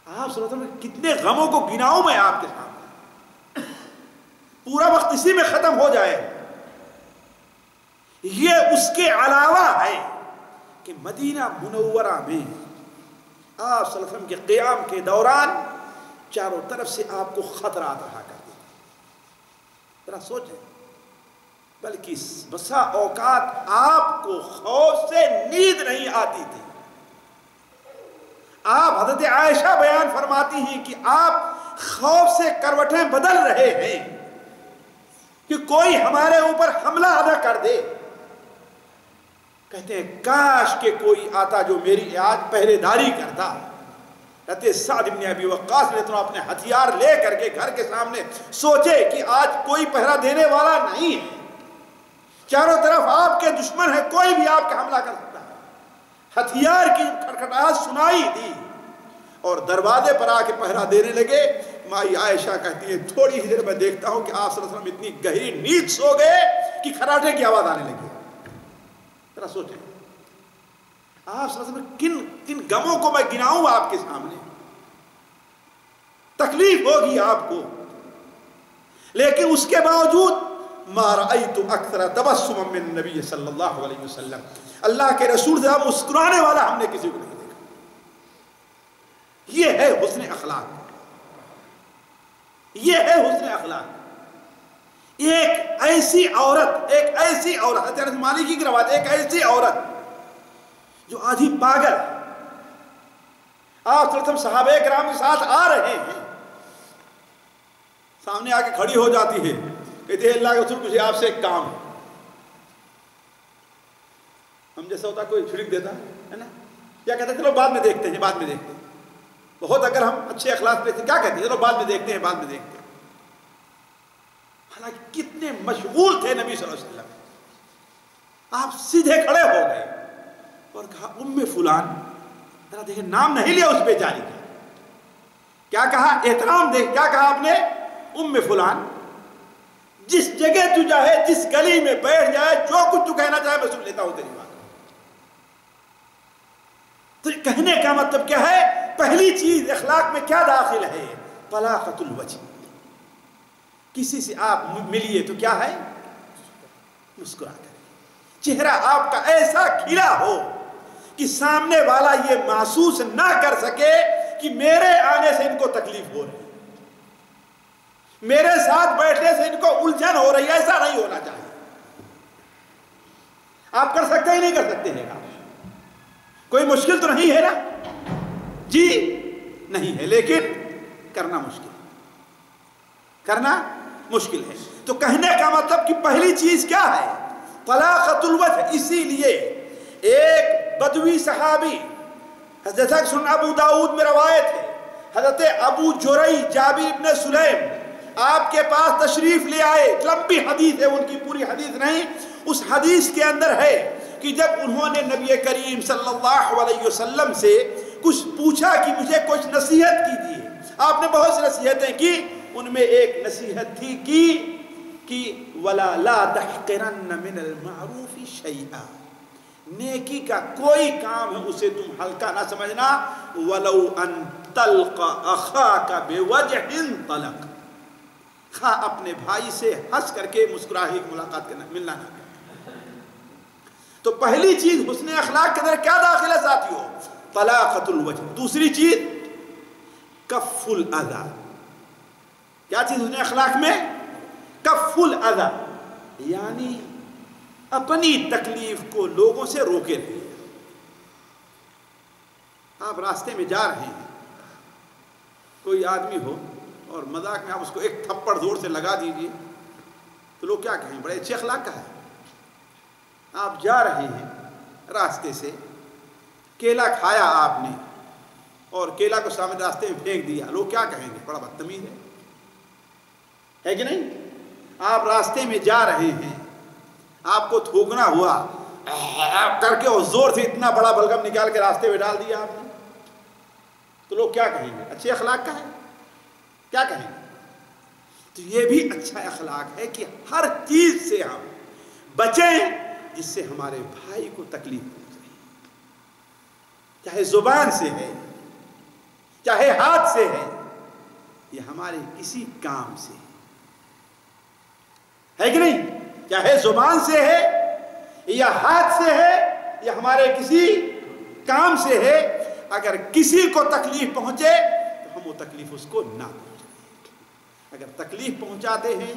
آپ صلی اللہ علیہ وسلم کتنے غموں کو گناؤں میں آپ کے سامنے، پورا وقت اسی میں ختم ہو جائے۔ یہ اس کے علاوہ ہے کہ مدینہ منورہ میں آپ صلی اللہ علیہ وسلم کے قیام کے دوران چاروں طرف سے آپ کو خطرات رہا کرتے تھے۔ ذرا سوچیں، بلکہ بسا اوقات آپ کو خوف سے نیند نہیں آتی تھی۔ آپ حضرت عائشہ بیان فرماتی ہیں کہ آپ خوف سے کروٹیں بدل رہے ہیں کہ کوئی ہمارے اوپر حملہ ادا کر دے، کہتے ہیں کاش کہ کوئی آتا جو میری آج پہرے داری کرتا۔ کہتے سعد بن ابی وقاص نے تو اپنے ہتھیار لے کر کے گھر کے سامنے سوچے کہ آج کوئی پہرا دینے والا نہیں ہے، چاروں طرف آپ کے دشمن ہیں، کوئی بھی آپ کا حملہ کر سکتا ہے۔ ہتھیار کی کھٹکھٹاہٹ سنائی دی اور دروازے پر آ کے پہرا دینے لگے۔ مائی عائشہ کہتی ہے تھوڑی ہی دیر میں دیکھتا ہوں کہ آپ صلی اللہ علیہ وسلم اتنی گہری نیند سو گئے کہ خراٹے کی آواز آنے لگی۔ ذرا سوچیں آپ صلی اللہ علیہ وسلم کن غموں کو میں گناؤں آپ کے سامنے، تکلیف ہوگی آپ کو، لیکن اس کے باوجود ما رأیت اکثر تبسما من النبی صلی اللہ علیہ وسلم، اللہ کے رسول سے مسکرانے والا ہم نے کسی کو نہیں دیکھا۔ یہ ہے حسن اخلاق، یہ ہے حسن اخلاق۔ ایک ایسی عورت حضرت مالکی کی روایت، ایک ایسی عورت جو آدھی پاگل، آپ صلی صحابہ کرام کے ساتھ آ رہے ہیں، سامنے آ کے کھڑی ہو جاتی ہے، کہتے ہیں اللہ کے رسول مجھے آپ سے ایک کام ہے۔ ہم جیسا ہوتا کوئی چھڑک دیتا ہے نا، کیا کہتے ہیں چلو بعد میں دیکھتے ہیں، بعد میں دیکھتے ہیں۔ بہت اگر ہم اچھے اخلاق پہ کیا کہتے ہیں چلو بعد میں دیکھتے ہیں، بعد میں دیکھتے ہیں۔ حالانکہ کتنے مشغول تھے نبی صلی اللہ علیہ وسلم، آپ سیدھے کھڑے ہو گئے اور کہا ام فلان، ذرا دیکھیں نام نہیں لیا اس بیچاری کا، کیا کہا احترام دیکھ، کیا کہا آپ نے ام فلان، جس جگہ تو جائے، جس گلی میں بیٹھ جائے، جو کچھ تو کہنا چاہے میں سن لیتا ہوں تیری بات۔ تو کہنے کا مطلب کیا ہے؟ پہلی چیز اخلاق میں کیا داخل ہے؟ طلاقۃ الوجہ۔ کسی سے آپ ملیے تو کیا ہے؟ مسکرا کر، چہرہ آپ کا ایسا کھلا ہو کہ سامنے والا یہ محسوس نہ کر سکے کہ میرے آنے سے ان کو تکلیف ہو رہی ہے، میرے ساتھ بیٹھنے سے ان کو الجھن ہو رہی ہے، ایسا نہیں ہونا چاہیے۔ آپ کر سکتے ہی نہیں کر سکتے ہیں، کوئی مشکل تو نہیں ہے نا؟ جی نہیں ہے، لیکن کرنا مشکل ہے۔ تو کہنے کا مطلب کہ پہلی چیز کیا ہے؟ طلاقۃ الوجہ۔ اسی لیے ایک بدوی صحابی، حضرت سنن ابو داؤد میں روایت ہے، حضرت ابو جرئی جابر ابن سلیم آپ کے پاس تشریف لے آئے، لمبی حدیث ہے، ان کی پوری حدیث نہیں، اس حدیث کے اندر ہے کہ جب انہوں نے نبی کریم صلی اللہ علیہ وسلم سے کچھ پوچھا کہ مجھے کچھ نصیحت کیجیے، آپ نے بہت سی نصیحتیں کی، ان میں ایک نصیحت تھی کہ وَلَا لَا تَحْقِرَنَّ مِنَ الْمَعْرُوفِ شَيْئًا، نیکی کا کوئی کام ہے اسے تم ہلکا نہ سمجھنا، وَلَوْ أَن تَلْقَ أَخَاكَ بِوَجْهٍ طَلَقٍ، خواہ اپنے بھائی سے ہنس کر کے مسکراہی ملاقات کرنا، ملنا نہ۔ تو پہلی چیز حسن اخلاق کے اندر کیا داخل ہے ساتھیوں؟ طلاقۃ الوجہ۔ دوسری چیز کف الاذی۔ کیا چیز حسن اخلاق میں؟ کف الاذی، یعنی اپنی تکلیف کو لوگوں سے روکے رہیے۔ آپ راستے میں جا رہے ہیں، کوئی آدمی ہو اور مذاق میں آپ اس کو ایک تھپڑ زور سے لگا دیجئے تو لوگ کیا کہیں؟ بڑے اچھے اخلاق کا ہے۔ آپ جا رہے ہیں راستے سے، کیلا کھایا آپ نے اور کیلا کو سامنے راستے میں پھینک دیا، لوگ کیا کہیں گے؟ بڑا بدتمیز ہے کہ نہیں؟ آپ راستے میں جا رہے ہیں، آپ کو تھوکنا ہوا کر کے اور زور سے اتنا بڑا بلغم نکال کے راستے میں ڈال دیا آپ نے، تو لوگ کیا کہیں گے؟ اچھے اخلاق کا ہے، کیا کہیں گے؟ تو یہ بھی اچھا اخلاق ہے کہ ہر چیز سے ہم بچیں جس سے ہمارے بھائی کو تکلیف پہنچے، چاہے زبان سے ہے، چاہے ہاتھ سے ہے، یا ہمارے کسی کام سے ہے کہ نہیں؟ چاہے زبان سے ہے یا ہاتھ سے ہے یا ہمارے کسی کام سے ہے، اگر کسی کو تکلیف پہنچے تو ہم وہ تکلیف اس کو نہ پہنچائیں۔ اگر تکلیف پہنچاتے ہیں،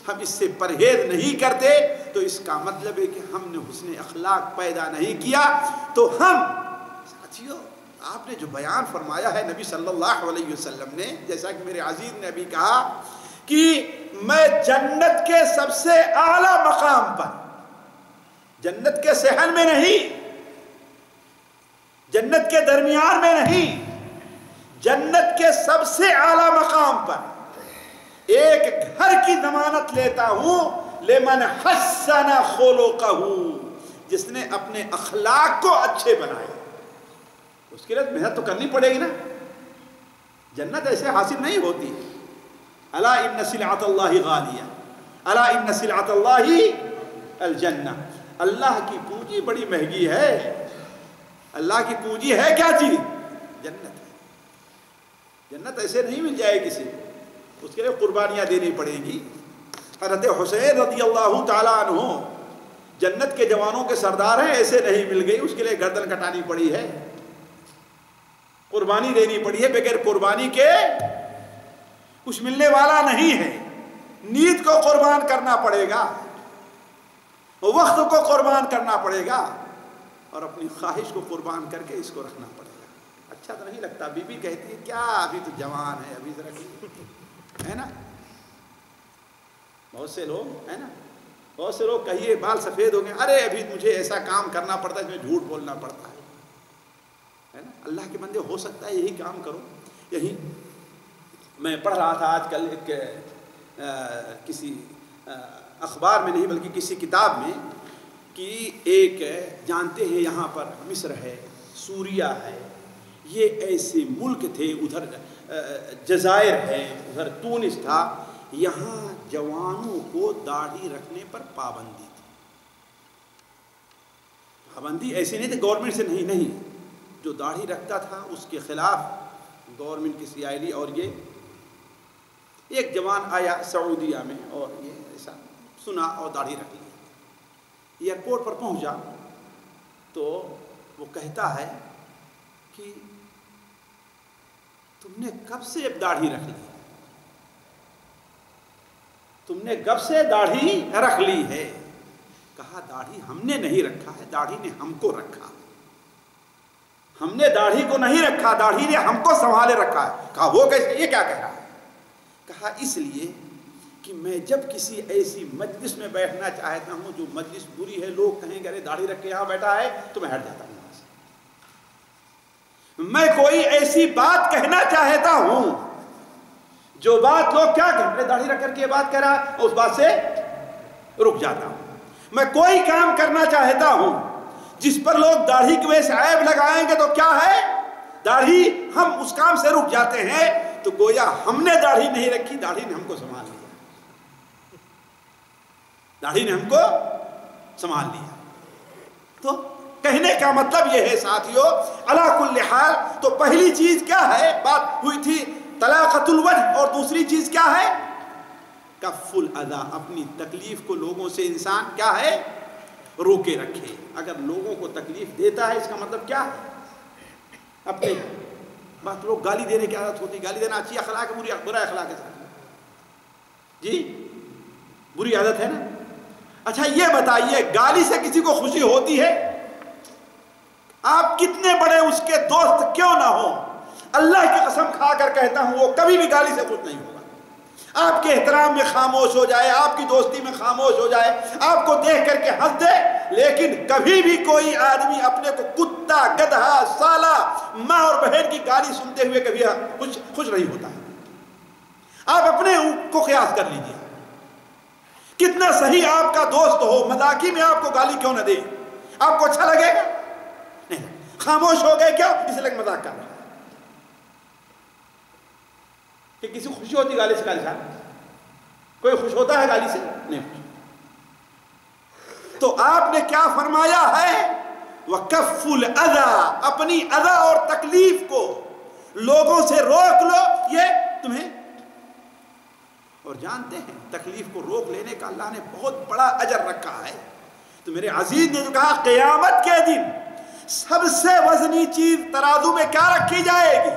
ہم اس سے پرہیز نہیں کرتے، تو اس کا مطلب ہے کہ ہم نے حسن اخلاق پیدا نہیں کیا۔ تو ہم ساتھیوں، آپ نے جو بیان فرمایا ہے نبی صلی اللہ علیہ وسلم نے، جیسا کہ میرے عزیز نے ابھی کہا کہ میں جنت کے سب سے اعلی مقام پر، جنت کے صحن میں نہیں، جنت کے درمیان میں نہیں، جنت کے سب سے اعلی مقام پر ایک گھر کی ضمانت لیتا ہوں، لمن حسن خلقہ، جس نے اپنے اخلاق کو اچھے بنائے۔ اس کے لیے محنت تو کرنی پڑے گی نا، جنت ایسے حاصل نہیں ہوتی۔ الا ان سلعۃ اللہ غالیہ، الا ان سلعۃ اللہ الجنہ، اللہ کی پونجی بڑی مہنگی ہے۔ اللہ کی پونجی ہے کیا چیز؟ جنت ہے۔ جنت ایسے نہیں مل جائے کسی کو، اس کے لیے قربانیاں دینی پڑیں گی۔ حضرت حسین رضی اللہ تعالیٰ عنہ جنت کے جوانوں کے سردار ہیں، ایسے نہیں مل گئی، اس کے لیے گردن کٹانی پڑی ہے، قربانی دینی پڑی ہے۔ بغیر قربانی کے کچھ ملنے والا نہیں ہے۔ نیت کو قربان کرنا پڑے گا، وقت کو قربان کرنا پڑے گا، اور اپنی خواہش کو قربان کر کے اس کو رکھنا پڑے گا۔ اچھا تو نہیں لگتا، بی بی کہتی ہے کیا ابھی تو جوان ہے، ابھی ذرا ہے نا، بہت سے لوگ ہے نا، بہت سے لوگ کہیے بال سفید ہو گئے، ارے ابھی مجھے ایسا کام کرنا پڑتا ہے اس میں جھوٹ بولنا پڑتا ہے نا۔ اللہ کے بندے ہو سکتا ہے یہی کام کرو۔ یہی میں پڑھ رہا تھا آج کل ایک کسی اخبار میں نہیں بلکہ کسی کتاب میں، کہ ایک جانتے ہیں یہاں پر مصر ہے، سوریہ ہے، یہ ایسے ملک تھے، ادھر جزائر ہے، ادھر تونس تھا، یہاں جوانوں کو داڑھی رکھنے پر پابندی تھی۔ پابندی ایسی نہیں تھی گورنمنٹ سے، نہیں، جو داڑھی رکھتا تھا اس کے خلاف گورنمنٹ کی CID، اور یہ ایک جوان آیا سعودیہ میں اور یہ ایسا سنا اور داڑھی رکھ لی۔ ایئرپورٹ پر پہنچا تو وہ کہتا ہے کہ تم نے کب سے داڑھی رکھ لی؟ تم نے کب سے داڑھی رکھ لی ہے؟ کہا داڑھی ہم نے نہیں رکھا ہے، داڑھی نے ہم کو رکھا۔ ہم نے داڑھی کو نہیں رکھا، داڑھی نے ہم کو سنبھالے رکھا ہے۔ کہا وہ کیسے، یہ کیا کہہ رہا ہے؟ کہا اس لیے کہ میں جب کسی ایسی مجلس میں بیٹھنا چاہتا ہوں جو مجلس بری ہے، لوگ کہیں گے ارے داڑھی رکھ کے یہاں بیٹھا ہے، تو میں ہٹ جاتا ہوں وہاں سے۔ میں کوئی ایسی بات کہنا چاہتا ہوں جو بات لوگ کیا کہیں گے، داڑھی رکھ کر کے یہ بات کہہ رہا ہے، اور اس بات سے رک جاتا ہوں۔ میں کوئی کام کرنا چاہتا ہوں جس پر لوگ داڑھی کی وجہ سے عیب لگائیں گے تو کیا ہے، داڑھی، ہم اس کام سے رک جاتے ہیں۔ تو گویا ہم نے داڑھی نہیں رکھی، داڑھی نے ہم کو سنبھال لیا، داڑھی نے ہم کو سنبھال لیا۔ تو کہنے کا مطلب یہ ہے ساتھیو، علی کل حال، تو پہلی چیز کیا ہے، بات ہوئی تھی طلاقۃ الوجہ، اور دوسری چیز کیا ہے، کف الاذی، اپنی تکلیف کو لوگوں سے انسان کیا ہے، روکے رکھے۔ اگر لوگوں کو تکلیف دیتا ہے اس کا مطلب کیا ہے، اپنے بات، لوگ گالی دینے کی عادت ہوتی، گالی دینا اچھی اخلاق ہے، برا اخلاق ہے جی، بری عادت ہے نا۔ اچھا یہ بتائیے، گالی سے کسی کو خوشی ہوتی ہے؟ آپ کتنے بڑے اس کے دوست کیوں نہ ہو، اللہ کی قسم کھا کر کہتا ہوں وہ کبھی بھی گالی سے خوش نہیں ہوگا۔ آپ کے احترام میں خاموش ہو جائے، آپ کی دوستی میں خاموش ہو جائے، آپ کو دیکھ کر کے ہنس دے، لیکن کبھی بھی کوئی آدمی اپنے کو کتا، گدھا، سالا، ماں اور بہن کی گالی سنتے ہوئے کبھی خوش نہیں ہوتا ہے۔ آپ اپنے کو قیاس کر لیجیے، کتنا صحیح آپ کا دوست ہو، مذاقی میں آپ کو گالی کیوں نہ دے، آپ کو اچھا لگے گا؟ نہیں۔ خاموش ہو گئے کیا؟ اس لیے مذاق کر رہا ہے کہ کسی خوشی ہوتی گالی سے، گالی سے کوئی خوش ہوتا ہے گالی سے؟ نہیں خوش۔ تو آپ نے کیا فرمایا ہے، وَكَفُّ الْأَذَى، اپنی اذا اور تکلیف کو لوگوں سے روک لو، یہ تمہیں، اور جانتے ہیں تکلیف کو روک لینے کا اللہ نے بہت بڑا اجر رکھا ہے۔ تو میرے عزیز نے جو کہا قیامت کے دن سب سے وزنی چیز ترازو میں کیا رکھی جائے گی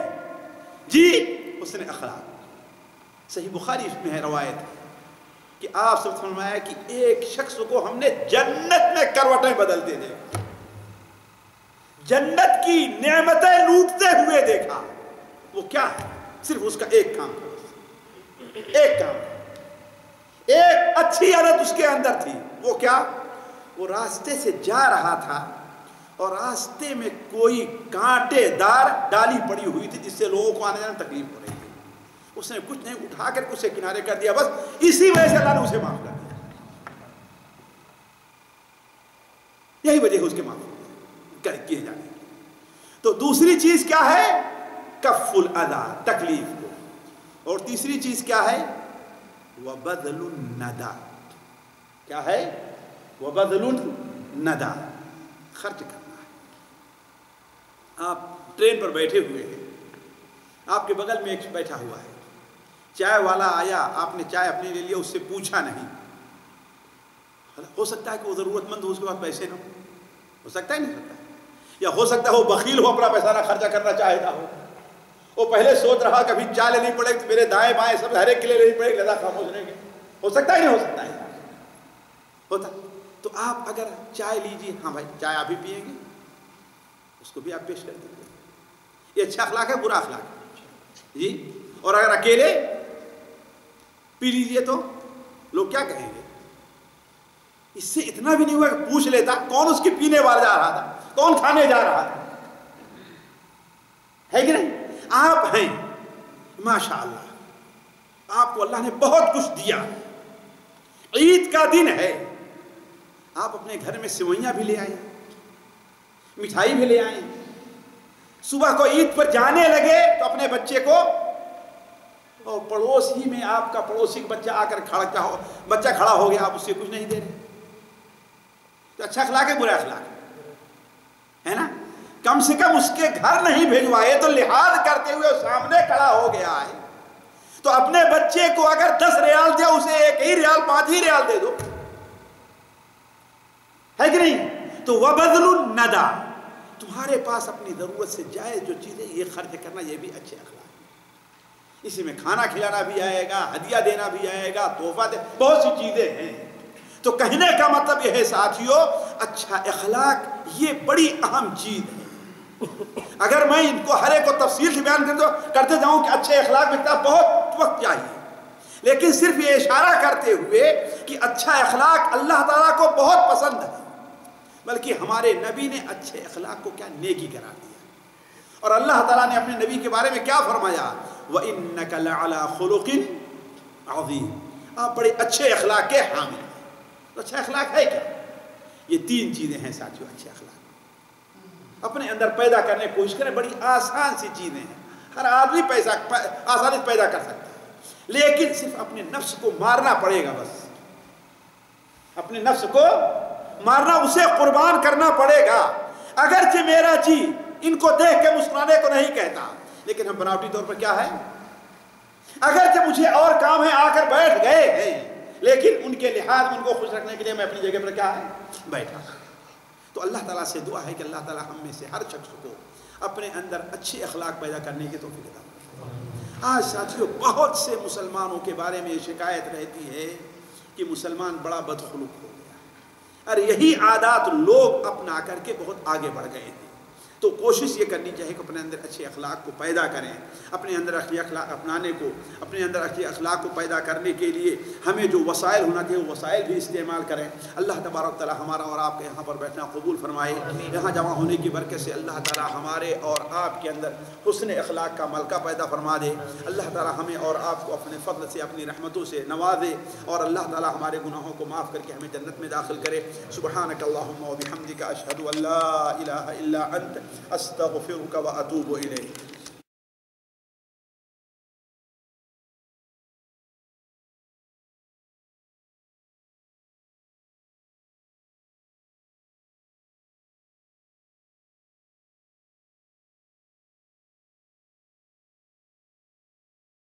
جی، حسن اخلاق۔ صحیح بخاری میں ہے روایت کہ آپ سے فرمایا کہ ایک شخص کو ہم نے جنت میں کروٹیں بدلتے دیکھا، جنت کی نعمتیں لوٹتے ہوئے دیکھا۔ وہ کیا ہے؟ صرف اس کا ایک کام، ایک کام، ایک اچھی عادت اس کے اندر تھی، وہ کیا؟ وہ راستے سے جا رہا تھا اور راستے میں کوئی کانٹے دار ڈالی پڑی ہوئی تھی جس سے لوگوں کو آنے جانے میں تکلیف ہو رہی تھی، اس نے کچھ نہیں اٹھا کر اسے کنارے کر دیا، بس اسی وجہ سے اللہ نے اسے معاف کر دیا، یہی وجہ ہے اس کے معاف کیے جانے۔ تو دوسری چیز کیا ہے؟ کف الاذی، تکلیف کو، اور تیسری چیز کیا ہے؟ وبذل الندى، کیا ہے؟ وبذل الندى، خرچ کرنا ہے۔ آپ ٹرین پر بیٹھے ہوئے ہیں، آپ کے بغل میں ایک بیٹھا ہوا ہے، چائے والا آیا، آپ نے چائے اپنے لے لیا، اس سے پوچھا نہیں، ہو سکتا ہے کہ وہ ضرورت مند ہو، اس کے پاس پیسے نہ ہو سکتا ہے، نہیں سکتا ہے، یا ہو سکتا ہے وہ بخیل ہو، اپنا پیسہ نہ خرچہ کرنا چاہتا ہو، وہ پہلے سوچ رہا کبھی چائے لینی پڑے تو میرے دائیں بائیں سب ہر ایک کے لیے لینی پڑے گی، لہذا خاموش رہیں گے، ہو سکتا ہے نہیں ہو سکتا ہے، ہوتا۔ تو آپ اگر چائے لیجیے، ہاں بھائی چائے آپ ہی پیئیں گے، اس کو بھی آپ پیش کر دیں گے، یہ اچھا اخلاق ہے برا اخلاق ہے جی؟ اور اگر اکیلے پی لیجیے تو لوگ کیا کہیں گے؟ اس سے اتنا بھی نہیں ہوا کہ پوچھ لیتا کون اس کی پینے والا جا رہا تھا، کون کھانے جا رہا تھا، ہے کہ نہیں؟ آپ ہیں ماشاءاللہ، آپ کو اللہ نے بہت کچھ دیا، عید کا دن ہے، آپ اپنے گھر میں سوئیاں بھی لے آئیں، مٹھائی بھی لے آئیں، صبح کو عید پر جانے لگے تو اپنے بچے کو، اور پڑوس ہی میں آپ کا پڑوسی کا بچہ آ کر بچہ کھڑا ہو گیا، آپ اس سے کچھ نہیں دے رہے، تو اچھا اخلاق ہے برا اخلاق ہے نا؟ کم سے کم اس کے گھر نہیں بھیجوائے تو لحاظ کرتے ہوئے سامنے کھڑا ہو گیا ہے، تو اپنے بچے کو اگر 10 ریال دیا اسے 1 ہی ریال 5 ہی ریال دے دو، ہے کہ نہیں؟ تو وبذل الندى، تمہارے پاس اپنی ضرورت سے جائز جو چیزیں یہ خرچ کرنا، یہ بھی اچھے اخلاق ہیں، اسی میں کھانا کھلانا بھی آئے گا، ہدیہ دینا بھی آئے گا، تحفہ بہت سی چیزیں ہیں۔ تو کہنے کا مطلب یہ ہے ساتھیوں، اچھا اخلاق یہ بڑی اہم چیز ہے۔ اگر میں ان کو ہر ایک کو تفصیل سے بیان کرتے جاؤں کہ اچھے اخلاق میں بہت وقت چاہیے، لیکن صرف یہ اشارہ کرتے ہوئے کہ اچھا اخلاق اللہ تعالیٰ کو بہت پسند ہے، بلکہ ہمارے نبی نے اچھے اخلاق کو کیا نیکی قرار دیا، اور اللہ تعالیٰ نے اپنے نبی کے بارے میں کیا فرمایا؟ وَإِنَّكَ لَعَلَىٰ خُلُقٍ عَظِيمٍ، آپ بڑے اچھے اخلاق کے حامل ہیں۔ تو اچھا اخلاق ہے کیا؟ یہ 3 چیزیں ہیں ساتھیوں، اچھے اخلاق اپنے اندر پیدا کرنے کی کوشش کریں، بڑی آسان سی چیزیں ہیں، ہر آدمی پیسہ آسانی سے پیدا کر سکتا ہے، لیکن صرف اپنے نفس کو مارنا پڑے گا، بس اپنے نفس کو مارنا، اسے قربان کرنا پڑے گا۔ اگرچہ میرا جی ان کو دیکھ کے مسکرانے کو نہیں کہتا، لیکن ہم بناوٹی طور پر کیا ہے، اگرچہ مجھے اور کام ہے، آ کر بیٹھ گئے ہیں، لیکن ان کے لحاظ میں ان کو خوش رکھنے کے لیے میں اپنی جگہ پر کیا ہے، بیٹھا۔ تو اللہ تعالیٰ سے دعا ہے کہ اللہ تعالیٰ ہم میں سے ہر شخص کو اپنے اندر اچھے اخلاق پیدا کرنے کی توفیق عطا فرمائے۔ آج ساتھیوں بہت سے مسلمانوں کے بارے میں یہ شکایت رہتی ہے کہ مسلمان بڑا بدخلق ہو گیا، اور یہی عادات لوگ اپنا کر کے بہت آگے بڑھ گئے ہیں۔ تو کوشش یہ کرنی چاہیے کہ اپنے اندر اچھے اخلاق کو پیدا کریں، اپنے اندر اچھے اخلاق اپنانے کو، اپنے اندر اچھے اخلاق کو پیدا کرنے کے لیے ہمیں جو وسائل ہونا چاہیے وہ وسائل بھی استعمال کریں۔ اللہ تبارک تعالیٰ ہمارا اور آپ کے یہاں پر بیٹھنا قبول فرمائے، یہاں جمع ہونے کی برکت سے اللہ تعالیٰ ہمارے اور آپ کے اندر حسن اخلاق کا ملکہ پیدا فرما دے۔ اللہ تعالیٰ ہمیں اور آپ کو اپنے فضل سے، اپنی رحمتوں سے نوازے، اور اللہ تعالیٰ ہمارے گناہوں کو معاف کر کے ہمیں جنت میں داخل کرے۔ سبحانک اللہم و بحمدک، اشہد ان لا الہ الا انت، استغفرک و اتوب الیک۔